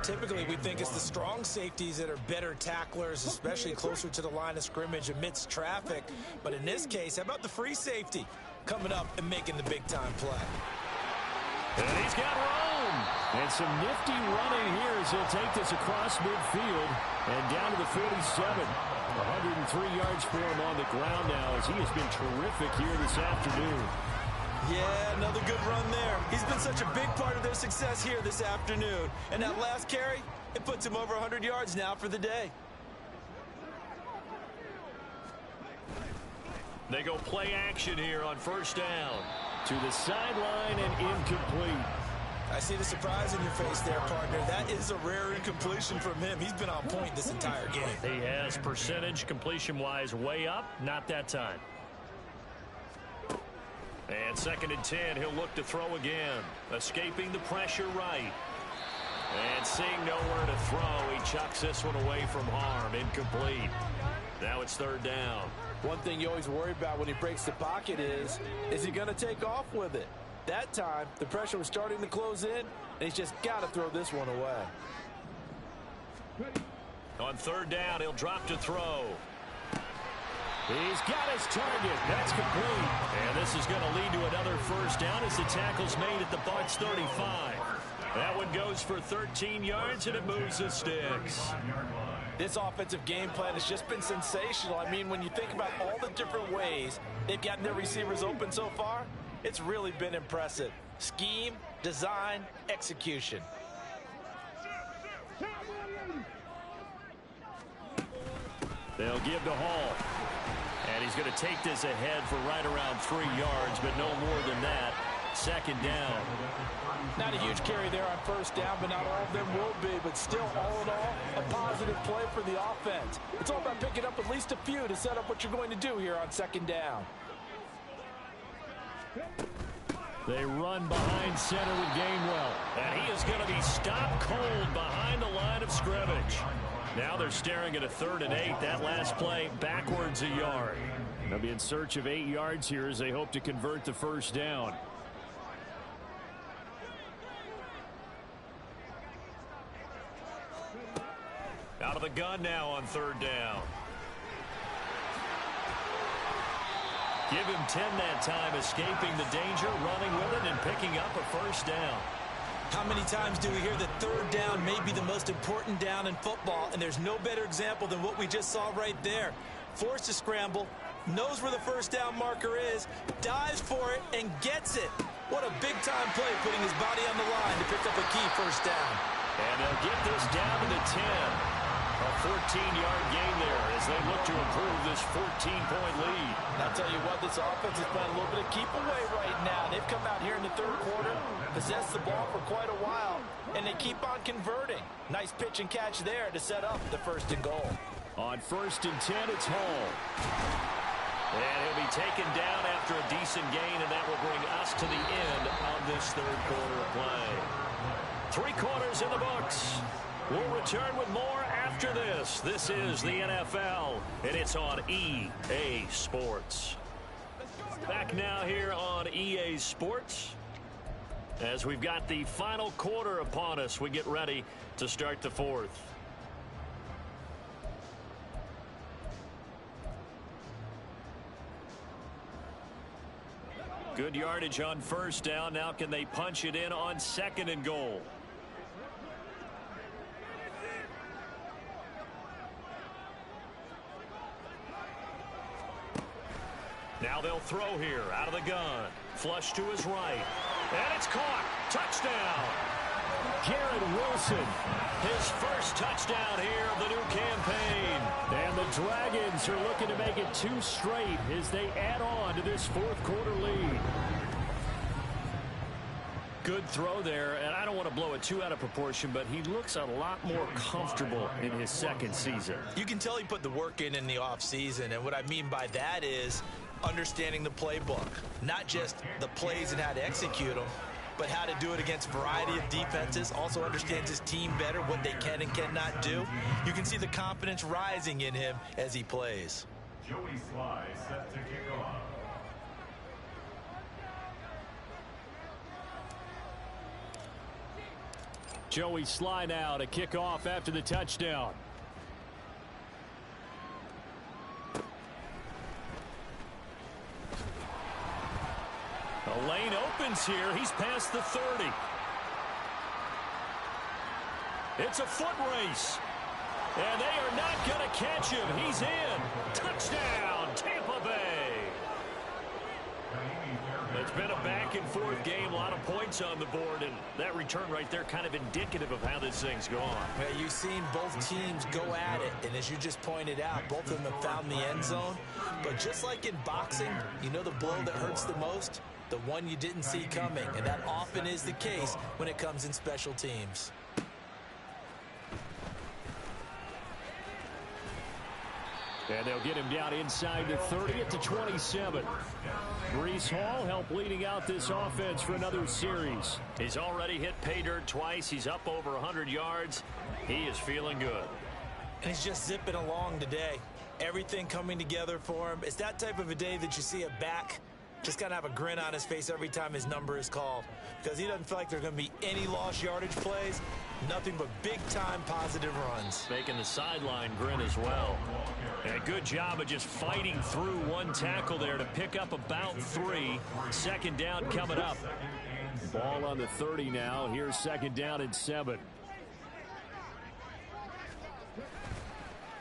Typically, we think it's the strong safeties that are better tacklers, especially closer to the line of scrimmage amidst traffic. But in this case, how about the free safety coming up and making the big-time play? And he's got room. And some nifty running here as he'll take this across midfield and down to the 47. 103 yards for him on the ground now, as he has been terrific here this afternoon. Yeah, another good run there. He's been such a big part of their success here this afternoon. And that last carry, it puts him over 100 yards now for the day. They go play action here on 1st down. To the sideline and incomplete. I see the surprise in your face there, partner. That is a rare incompletion from him. He's been on point this entire game. He has percentage completion-wise way up. Not that time. And 2nd and 10, he'll look to throw again. Escaping the pressure right. And seeing nowhere to throw, he chucks this one away from harm. Incomplete. Now it's 3rd down. One thing you always worry about when he breaks the pocket is he going to take off with it? That time, the pressure was starting to close in, and he's just got to throw this one away. On 3rd down, he'll drop to throw. He's got his target. That's complete. And this is going to lead to another 1st down as the tackle's made at the Bucs 35. That one goes for 13 yards, and it moves the sticks. This offensive game plan has just been sensational. I mean, when you think about all the different ways they've gotten their receivers open so far, it's really been impressive. Scheme, design, execution. They'll give to Hall. And he's going to take this ahead for right around 3 yards, but no more than that. 2nd down. Not a huge carry there on 1st down, but not all of them will be. But still, all in all, a positive play for the offense. It's all about picking up at least a few to set up what you're going to do here on 2nd down. They run behind center with Gainwell. And he is going to be stopped cold behind the line of scrimmage. Now they're staring at a 3rd and 8. That last play backwards a yard. They'll be in search of 8 yards here as they hope to convert the 1st down. Out of the gun now on 3rd down. Give him 10 that time, escaping the danger, running with it, and picking up a 1st down. How many times do we hear that 3rd down may be the most important down in football, and there's no better example than what we just saw right there. Forced to scramble, knows where the 1st down marker is, dives for it, and gets it. What a big-time play, putting his body on the line to pick up a key 1st down. And they'll get this down to the 10. A 14-yard gain there as they look to improve this 14-point lead. And I'll tell you what, this offense is playing a little bit of keep away right now. They've come out here in the 3rd quarter, possessed the ball for quite a while, and they keep on converting. Nice pitch and catch there to set up the 1st and goal. On 1st and 10, it's Hall. And he'll be taken down after a decent gain, and that will bring us to the end of this 3rd quarter of play. 3 quarters in the books. We'll return with more after this. This is the NFL, and it's on EA Sports. Back now here on EA Sports. As we've got the final quarter upon us, we get ready to start the 4th. Good yardage on 1st down. Now can they punch it in on 2nd and goal? Now they'll throw here out of the gun. Flush to his right. And it's caught. Touchdown. Garrett Wilson. His first touchdown here of the new campaign. And the Dragons are looking to make it 2 straight as they add on to this 4th quarter lead. Good throw there, and I don't want to blow it too out of proportion, but he looks a lot more comfortable in his second season. You can tell he put the work in the offseason, and what I mean by that is understanding the playbook, not just the plays and how to execute them, but how to do it against a variety of defenses. Also understands his team better, what they can and cannot do. You can see the confidence rising in him as he plays. Joey Sly set to kick off. Joey Sly now to kick off after the touchdown. The lane opens here. He's past the 30. It's a foot race. And they are not going to catch him. He's in. Touchdown, Tampa Bay. It's been a back-and-forth game, a lot of points on the board, and that return right there kind of indicative of how this thing's going. Yeah, you've seen both teams go at it, and as you just pointed out, both of them have found the end zone. But just like in boxing, you know the blow that hurts the most? The one you didn't see coming, and that often is the case when it comes in special teams. And they'll get him down inside the 30 at the 27. Breece Hall helped leading out this offense for another series. He's already hit pay dirt twice. He's up over 100 yards. He is feeling good. And he's just zipping along today. Everything coming together for him. It's that type of a day that you see a back just kind of have a grin on his face every time his number is called, because he doesn't feel like there are going to be any lost yardage plays, nothing but big-time positive runs. Making the sideline grin as well. And a good job of just fighting through one tackle there to pick up about 3. Second down coming up. Ball on the 30 now. Here's second down and 7.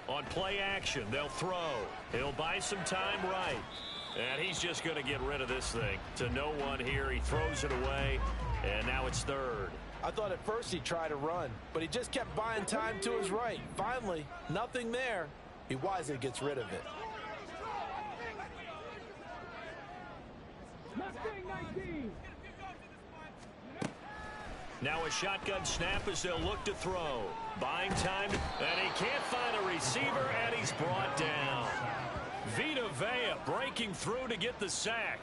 On play action, they'll throw. He'll buy some time right. And he's just going to get rid of this thing to no one here. He throws it away, and now it's third. I thought at first he'd try to run, but he just kept buying time to his right. Finally, nothing there. He wisely gets rid of it. Now a shotgun snap as they'll look to throw. Buying time, and he can't find a receiver, and he's brought down. Vita Vea breaking through to get the sack.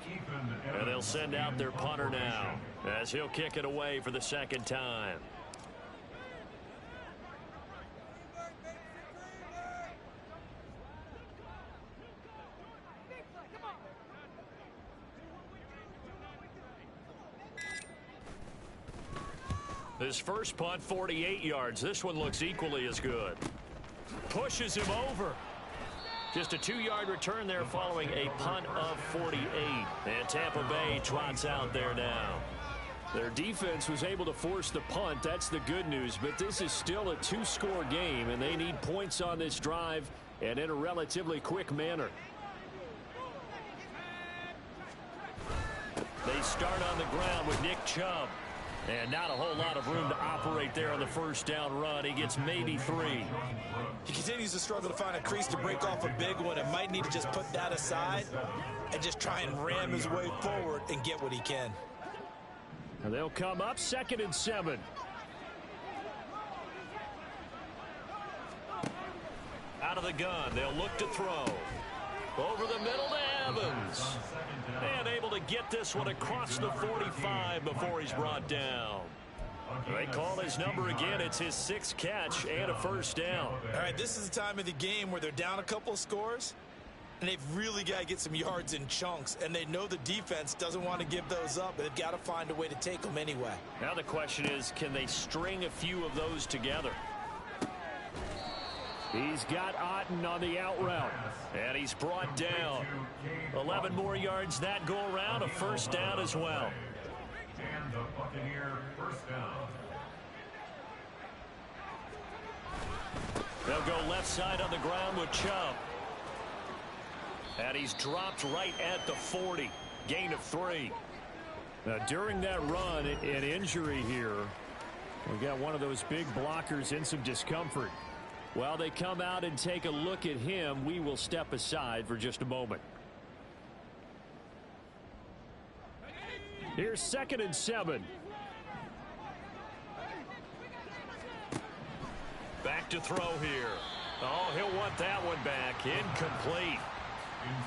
And they'll send out their punter now as he'll kick it away for the second time. His first punt, 48 yards. This one looks equally as good. Pushes him over. Just a 2-yard return there following a punt of 48. And Tampa Bay trots out there now. Their defense was able to force the punt. That's the good news. But this is still a 2-score game, and they need points on this drive and in a relatively quick manner. They start on the ground with Nick Chubb. And not a whole lot of room to operate there on the first down run. He gets maybe 3. He continues to struggle to find a crease to break off a big one and might need to just put that aside and just try and ram his way forward and get what he can. And they'll come up 2nd and 7. Out of the gun, they'll look to throw. Over the middle to Evans. And able to get this one across the 45 before he's brought down. They call his number again. It's his 6th catch and a first down. All right, this is the time of the game where they're down a couple of scores, and they've really got to get some yards in chunks, and they know the defense doesn't want to give those up, but they've got to find a way to take them anyway. Now the question is, can they string a few of those together? He's got Otten on the out route. And he's brought down. 11 more yards that go around, a first down as well. And the Buccaneer first down. They'll go left side on the ground with Chubb. And he's dropped right at the 40. Gain of 3. Now, during that run, an injury here. We got one of those big blockers in some discomfort. While they come out and take a look at him, we will step aside for just a moment. Here's 2nd and 7. Back to throw here. Oh, he'll want that one back. Incomplete.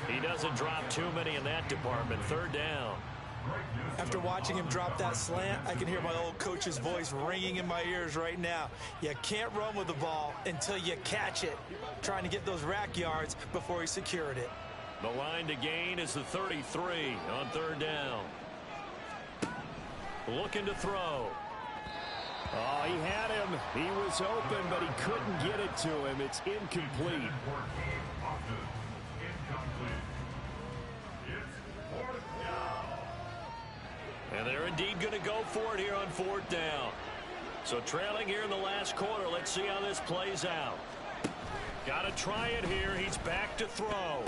He doesn't drop too many in that department. Third down. After watching him drop that slant, I can hear my old coach's voice ringing in my ears right now. You can't run with the ball until you catch it. Trying to get those rack yards before he secured it. The line to gain is the 33 on third down. Looking to throw. Oh, he had him. He was open, but he couldn't get it to him. It's incomplete. And they're indeed going to go for it here on fourth down. So trailing here in the last quarter. Let's see how this plays out. Got to try it here. He's back to throw.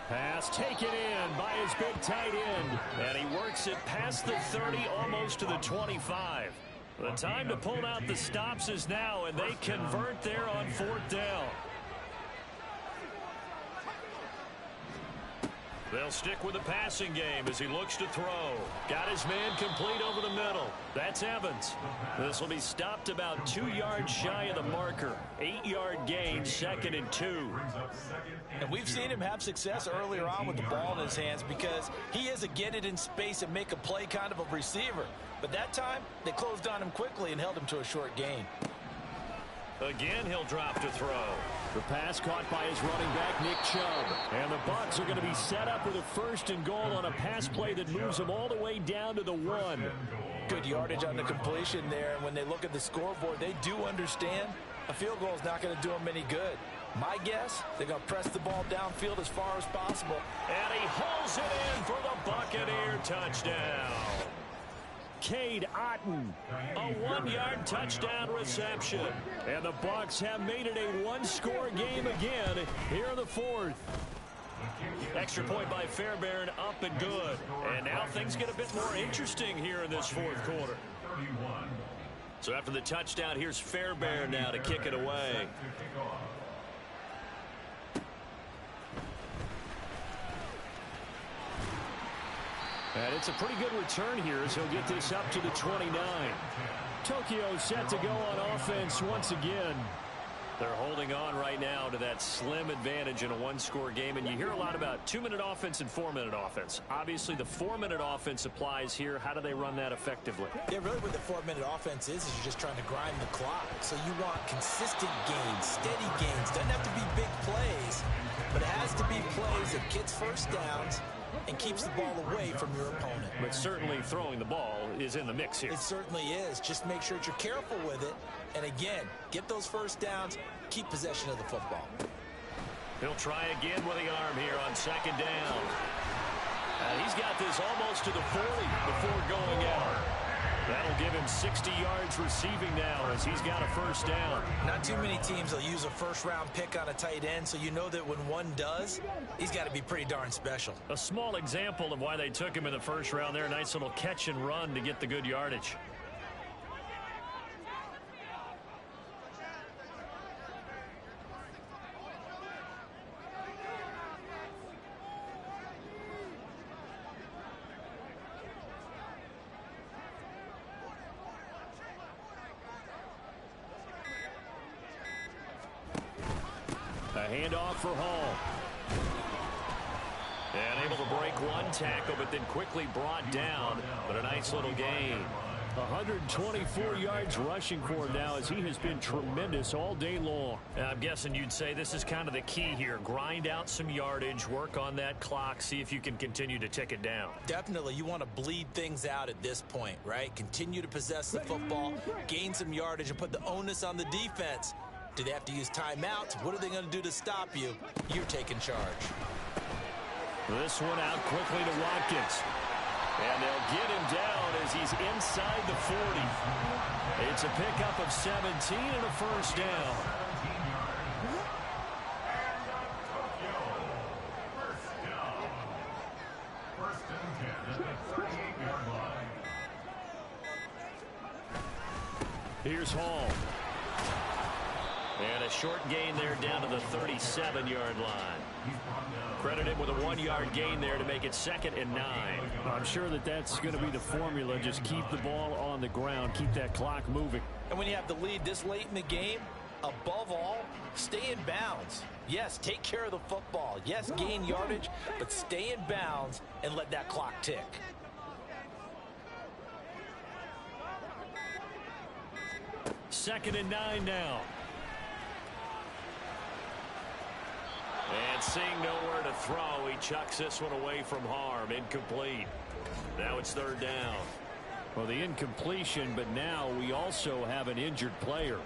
Pass taken in by his big tight end. And he works it past the 30, almost to the 25. The time to pull out the stops is now, and they convert there on fourth down. They'll stick with the passing game as he looks to throw. Got his man complete over the middle. That's Evans. This will be stopped about 2 yards shy of the marker. 8-yard gain, 2nd and 2. And we've seen him have success earlier on with the ball in his hands because he is a get it in space and make a play kind of a receiver. But that time, they closed on him quickly and held him to a short gain. Again, he'll drop to throw. The pass caught by his running back, Nick Chubb. And the Bucs are going to be set up with a 1st and goal on a pass play that moves them all the way down to the 1. Good yardage on the completion there. And when they look at the scoreboard, they do understand a field goal is not going to do them any good. My guess, they're going to press the ball downfield as far as possible. And he hauls it in for the Buccaneer touchdown. Cade Otton. A 1-yard touchdown reception. And the Bucs have made it a 1-score game again here in the 4th. Extra point by Fairbairn, up and good. And now things get a bit more interesting here in this 4th quarter. So after the touchdown, here's Fairbairn now to kick it away. And it's a pretty good return here as he'll get this up to the 29. Tokyo set to go on offense once again. They're holding on right now to that slim advantage in a 1-score game. And you hear a lot about 2-minute offense and 4-minute offense. Obviously, the 4-minute offense applies here. How do they run that effectively? Yeah, really what the 4-minute offense is you're just trying to grind the clock. So you want consistent gains, steady gains. Doesn't have to be big plays, but it has to be plays that gets first downs and keeps the ball away from your opponent. But certainly throwing the ball is in the mix here. It certainly is. Just make sure that you're careful with it. And again, get those first downs, keep possession of the football. He'll try again with the arm here on 2nd down. And he's got this almost to the 40 before going out. That'll give him 60 yards receiving now as he's got a first down. Not too many teams will use a first-round pick on a tight end, so you know that when one does, he's got to be pretty darn special. A small example of why they took him in the first round there. Nice little catch and run to get the good yardage. A handoff for Hall. And able to break one tackle, but then quickly brought down. But a nice little gain. 124 yards rushing for him now as he has been tremendous all day long. And I'm guessing you'd say this is kind of the key here. Grind out some yardage, work on that clock, see if you can continue to tick it down. Definitely, you want to bleed things out at this point, right? Continue to possess the football, gain some yardage, and put the onus on the defense. Do they have to use timeouts? What are they going to do to stop you? You're taking charge. This one out quickly to Watkins. And they'll get him down as he's inside the 40. It's a pickup of 17 and a first down. Here's Hall. And a short gain there down to the 37-yard line. Credit him with a 1-yard gain there to make it 2nd and 9. I'm sure that that's going to be the formula. Just keep the ball on the ground. Keep that clock moving. And when you have the lead this late in the game, Above all, stay in bounds. Yes, take care of the football. Yes, gain yardage, but stay in bounds and let that clock tick. Second and 9 now. And seeing nowhere to throw, he chucks this one away from harm. Incomplete. Now it's third down. Well, the incompletion, but now we also have an injured player.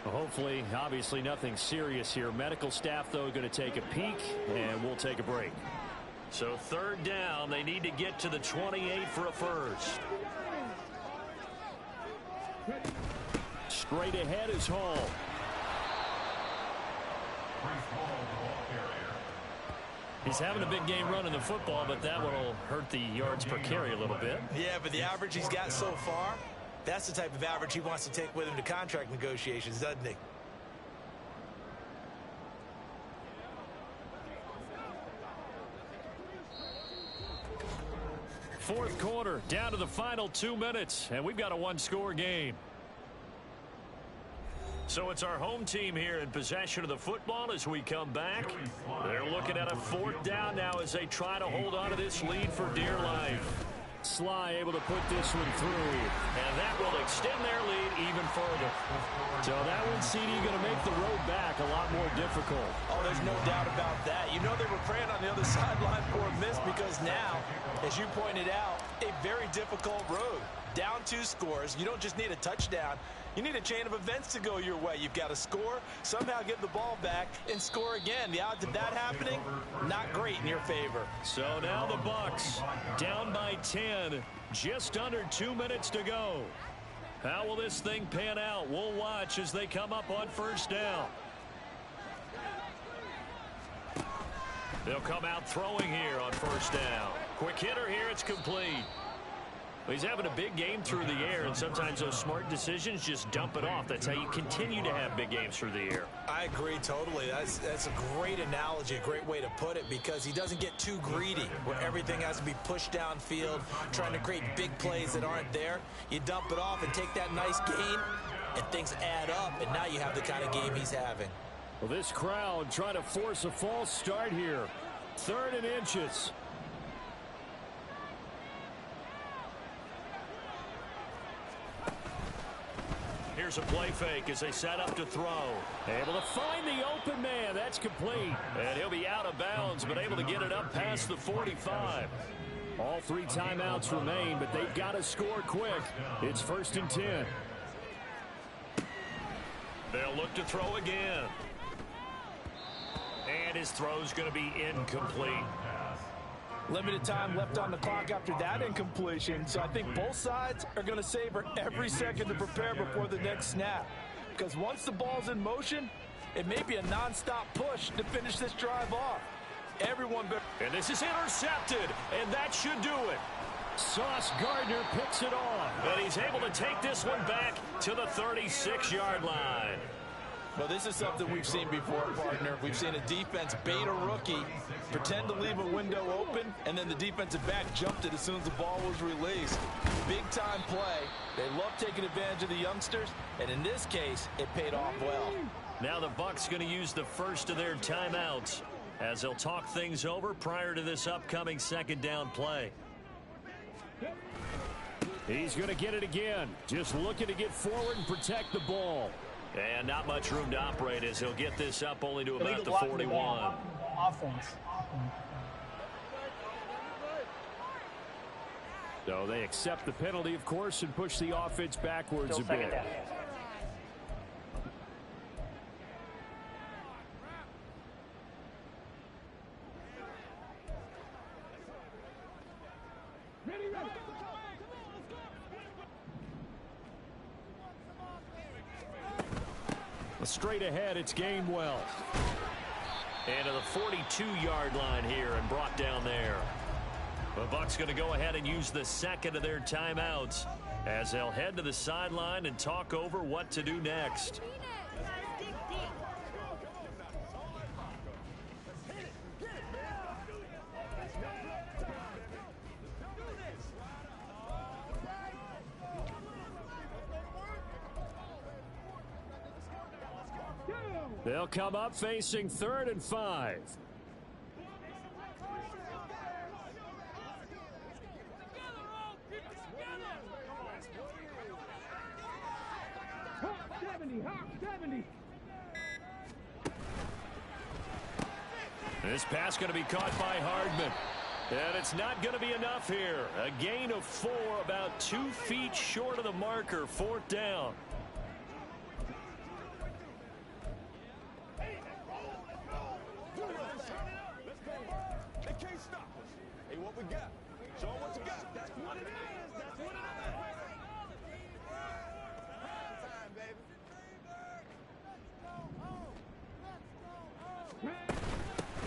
Well, hopefully, obviously nothing serious here. Medical staff, though, going to take a peek, and we'll take a break. So third down, they need to get to the 28 for a first. Straight ahead is Hall. He's having a big game running the football, but that one will hurt the yards per carry a little bit. Yeah, but the average he's got so far, that's the type of average he wants to take with him to contract negotiations, doesn't he? Fourth quarter, down to the final 2 minutes, and we've got a one-score game. So it's our home team here in possession of the football as we come back. They're looking at a fourth down now as they try to hold on to this lead for dear life. Sly able to put this one through. And that will extend their lead even further. So that one, CD, going to make the road back a lot more difficult. Oh, there's no doubt about that. You know they were praying on the other sideline for a miss because now, as you pointed out, a very difficult road. Down 2 scores. You don't just need a touchdown. You need a chain of events to go your way. You've got to score, somehow get the ball back, and score again. The odds of that happening, not great in your favor. So now the Bucs down by 10. Just under 2 minutes to go. How will this thing pan out? We'll watch as they come up on first down. They'll come out throwing here on first down. Quick hitter here. It's complete. He's having a big game through the air, and sometimes those smart decisions just dump it off. That's how you continue to have big games through the air. I agree totally. That's a great analogy, a great way to put it, because he doesn't get too greedy where everything has to be pushed downfield, trying to create big plays that aren't there. You dump it off and take that nice gain, and things add up, and now you have the kind of game he's having. Well, this crowd trying to force a false start here. 3rd and inches. Here's a play fake as they set up to throw. Able to find the open man. That's complete. And he'll be out of bounds, but able to get it up past the 45. All 3 timeouts remain, but they've got to score quick. It's 1st and 10. They'll look to throw again. And his throw's going to be incomplete. Limited time left on the clock after that incompletion, so I think both sides are going to savor every second to prepare before the next snap. Because once the ball's in motion, it may be a nonstop push to finish this drive off. Everyone better. And this is intercepted, and that should do it. Sauce Gardner picks it off. And he's able to take this one back to the 36-yard line. Well, this is something we've seen before, partner. We've seen a defense bait a rookie, pretend to leave a window open, and then the defensive back jumped it as soon as the ball was released. Big-time play. They love taking advantage of the youngsters, and in this case, it paid off well. Now the Bucs going to use the first of their timeouts as they'll talk things over prior to this upcoming 2nd down play. He's going to get it again. Just looking to get forward and protect the ball. And not much room to operate as he'll get this up only to about the 41. Offense. So they accept the penalty, of course, and push the offense backwards Still a bit. down. Straight ahead, it's Gainwell. And to the 42-yard line here and brought down there. The Bucs going to go ahead and use the 2nd of their timeouts as they'll head to the sideline and talk over what to do next. They'll come up facing 3rd and 5. This pass going to be caught by Hardman. And it's not going to be enough here. A gain of 4, about 2 feet short of the marker, 4th down. They can't stop us. Hey, what we got? Show them what you got. That's what it is. That's what it is. Time, baby.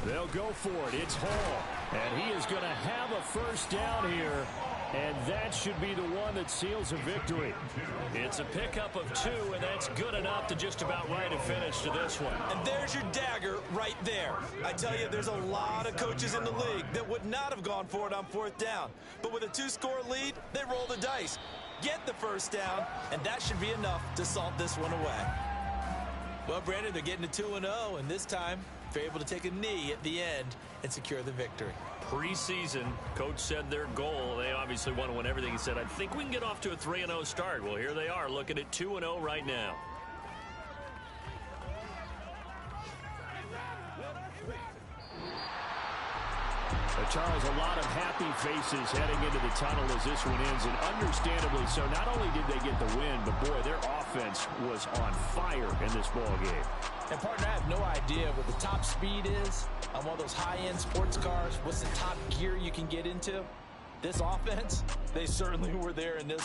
They'll go for it. It's Hall. And he is going to have a 1st down here. And that should be the one that seals a victory. It's a pickup of 2, and that's good enough to just about write a finish to this one. And there's your dagger right there. I tell you, there's a lot of coaches in the league that would not have gone for it on 4th down. But with a 2-score lead, they roll the dice. Get the 1st down, and that should be enough to salt this one away. Well, Brandon, they're getting to 2-0, and this time they're able to take a knee at the end and secure the victory. Preseason, coach said their goal, they obviously want to win everything. He said, I think we can get off to a 3-0 start. Well, here they are looking at 2-0 right now. Charles, a lot of happy faces heading into the tunnel as this one ends, and understandably so. Not only did they get the win, but boy, their offense was on fire in this ball game. And partner, I have no idea what the top speed is on one of those high-end sports cars. What's the top gear you can get into? This offense, they certainly were there in this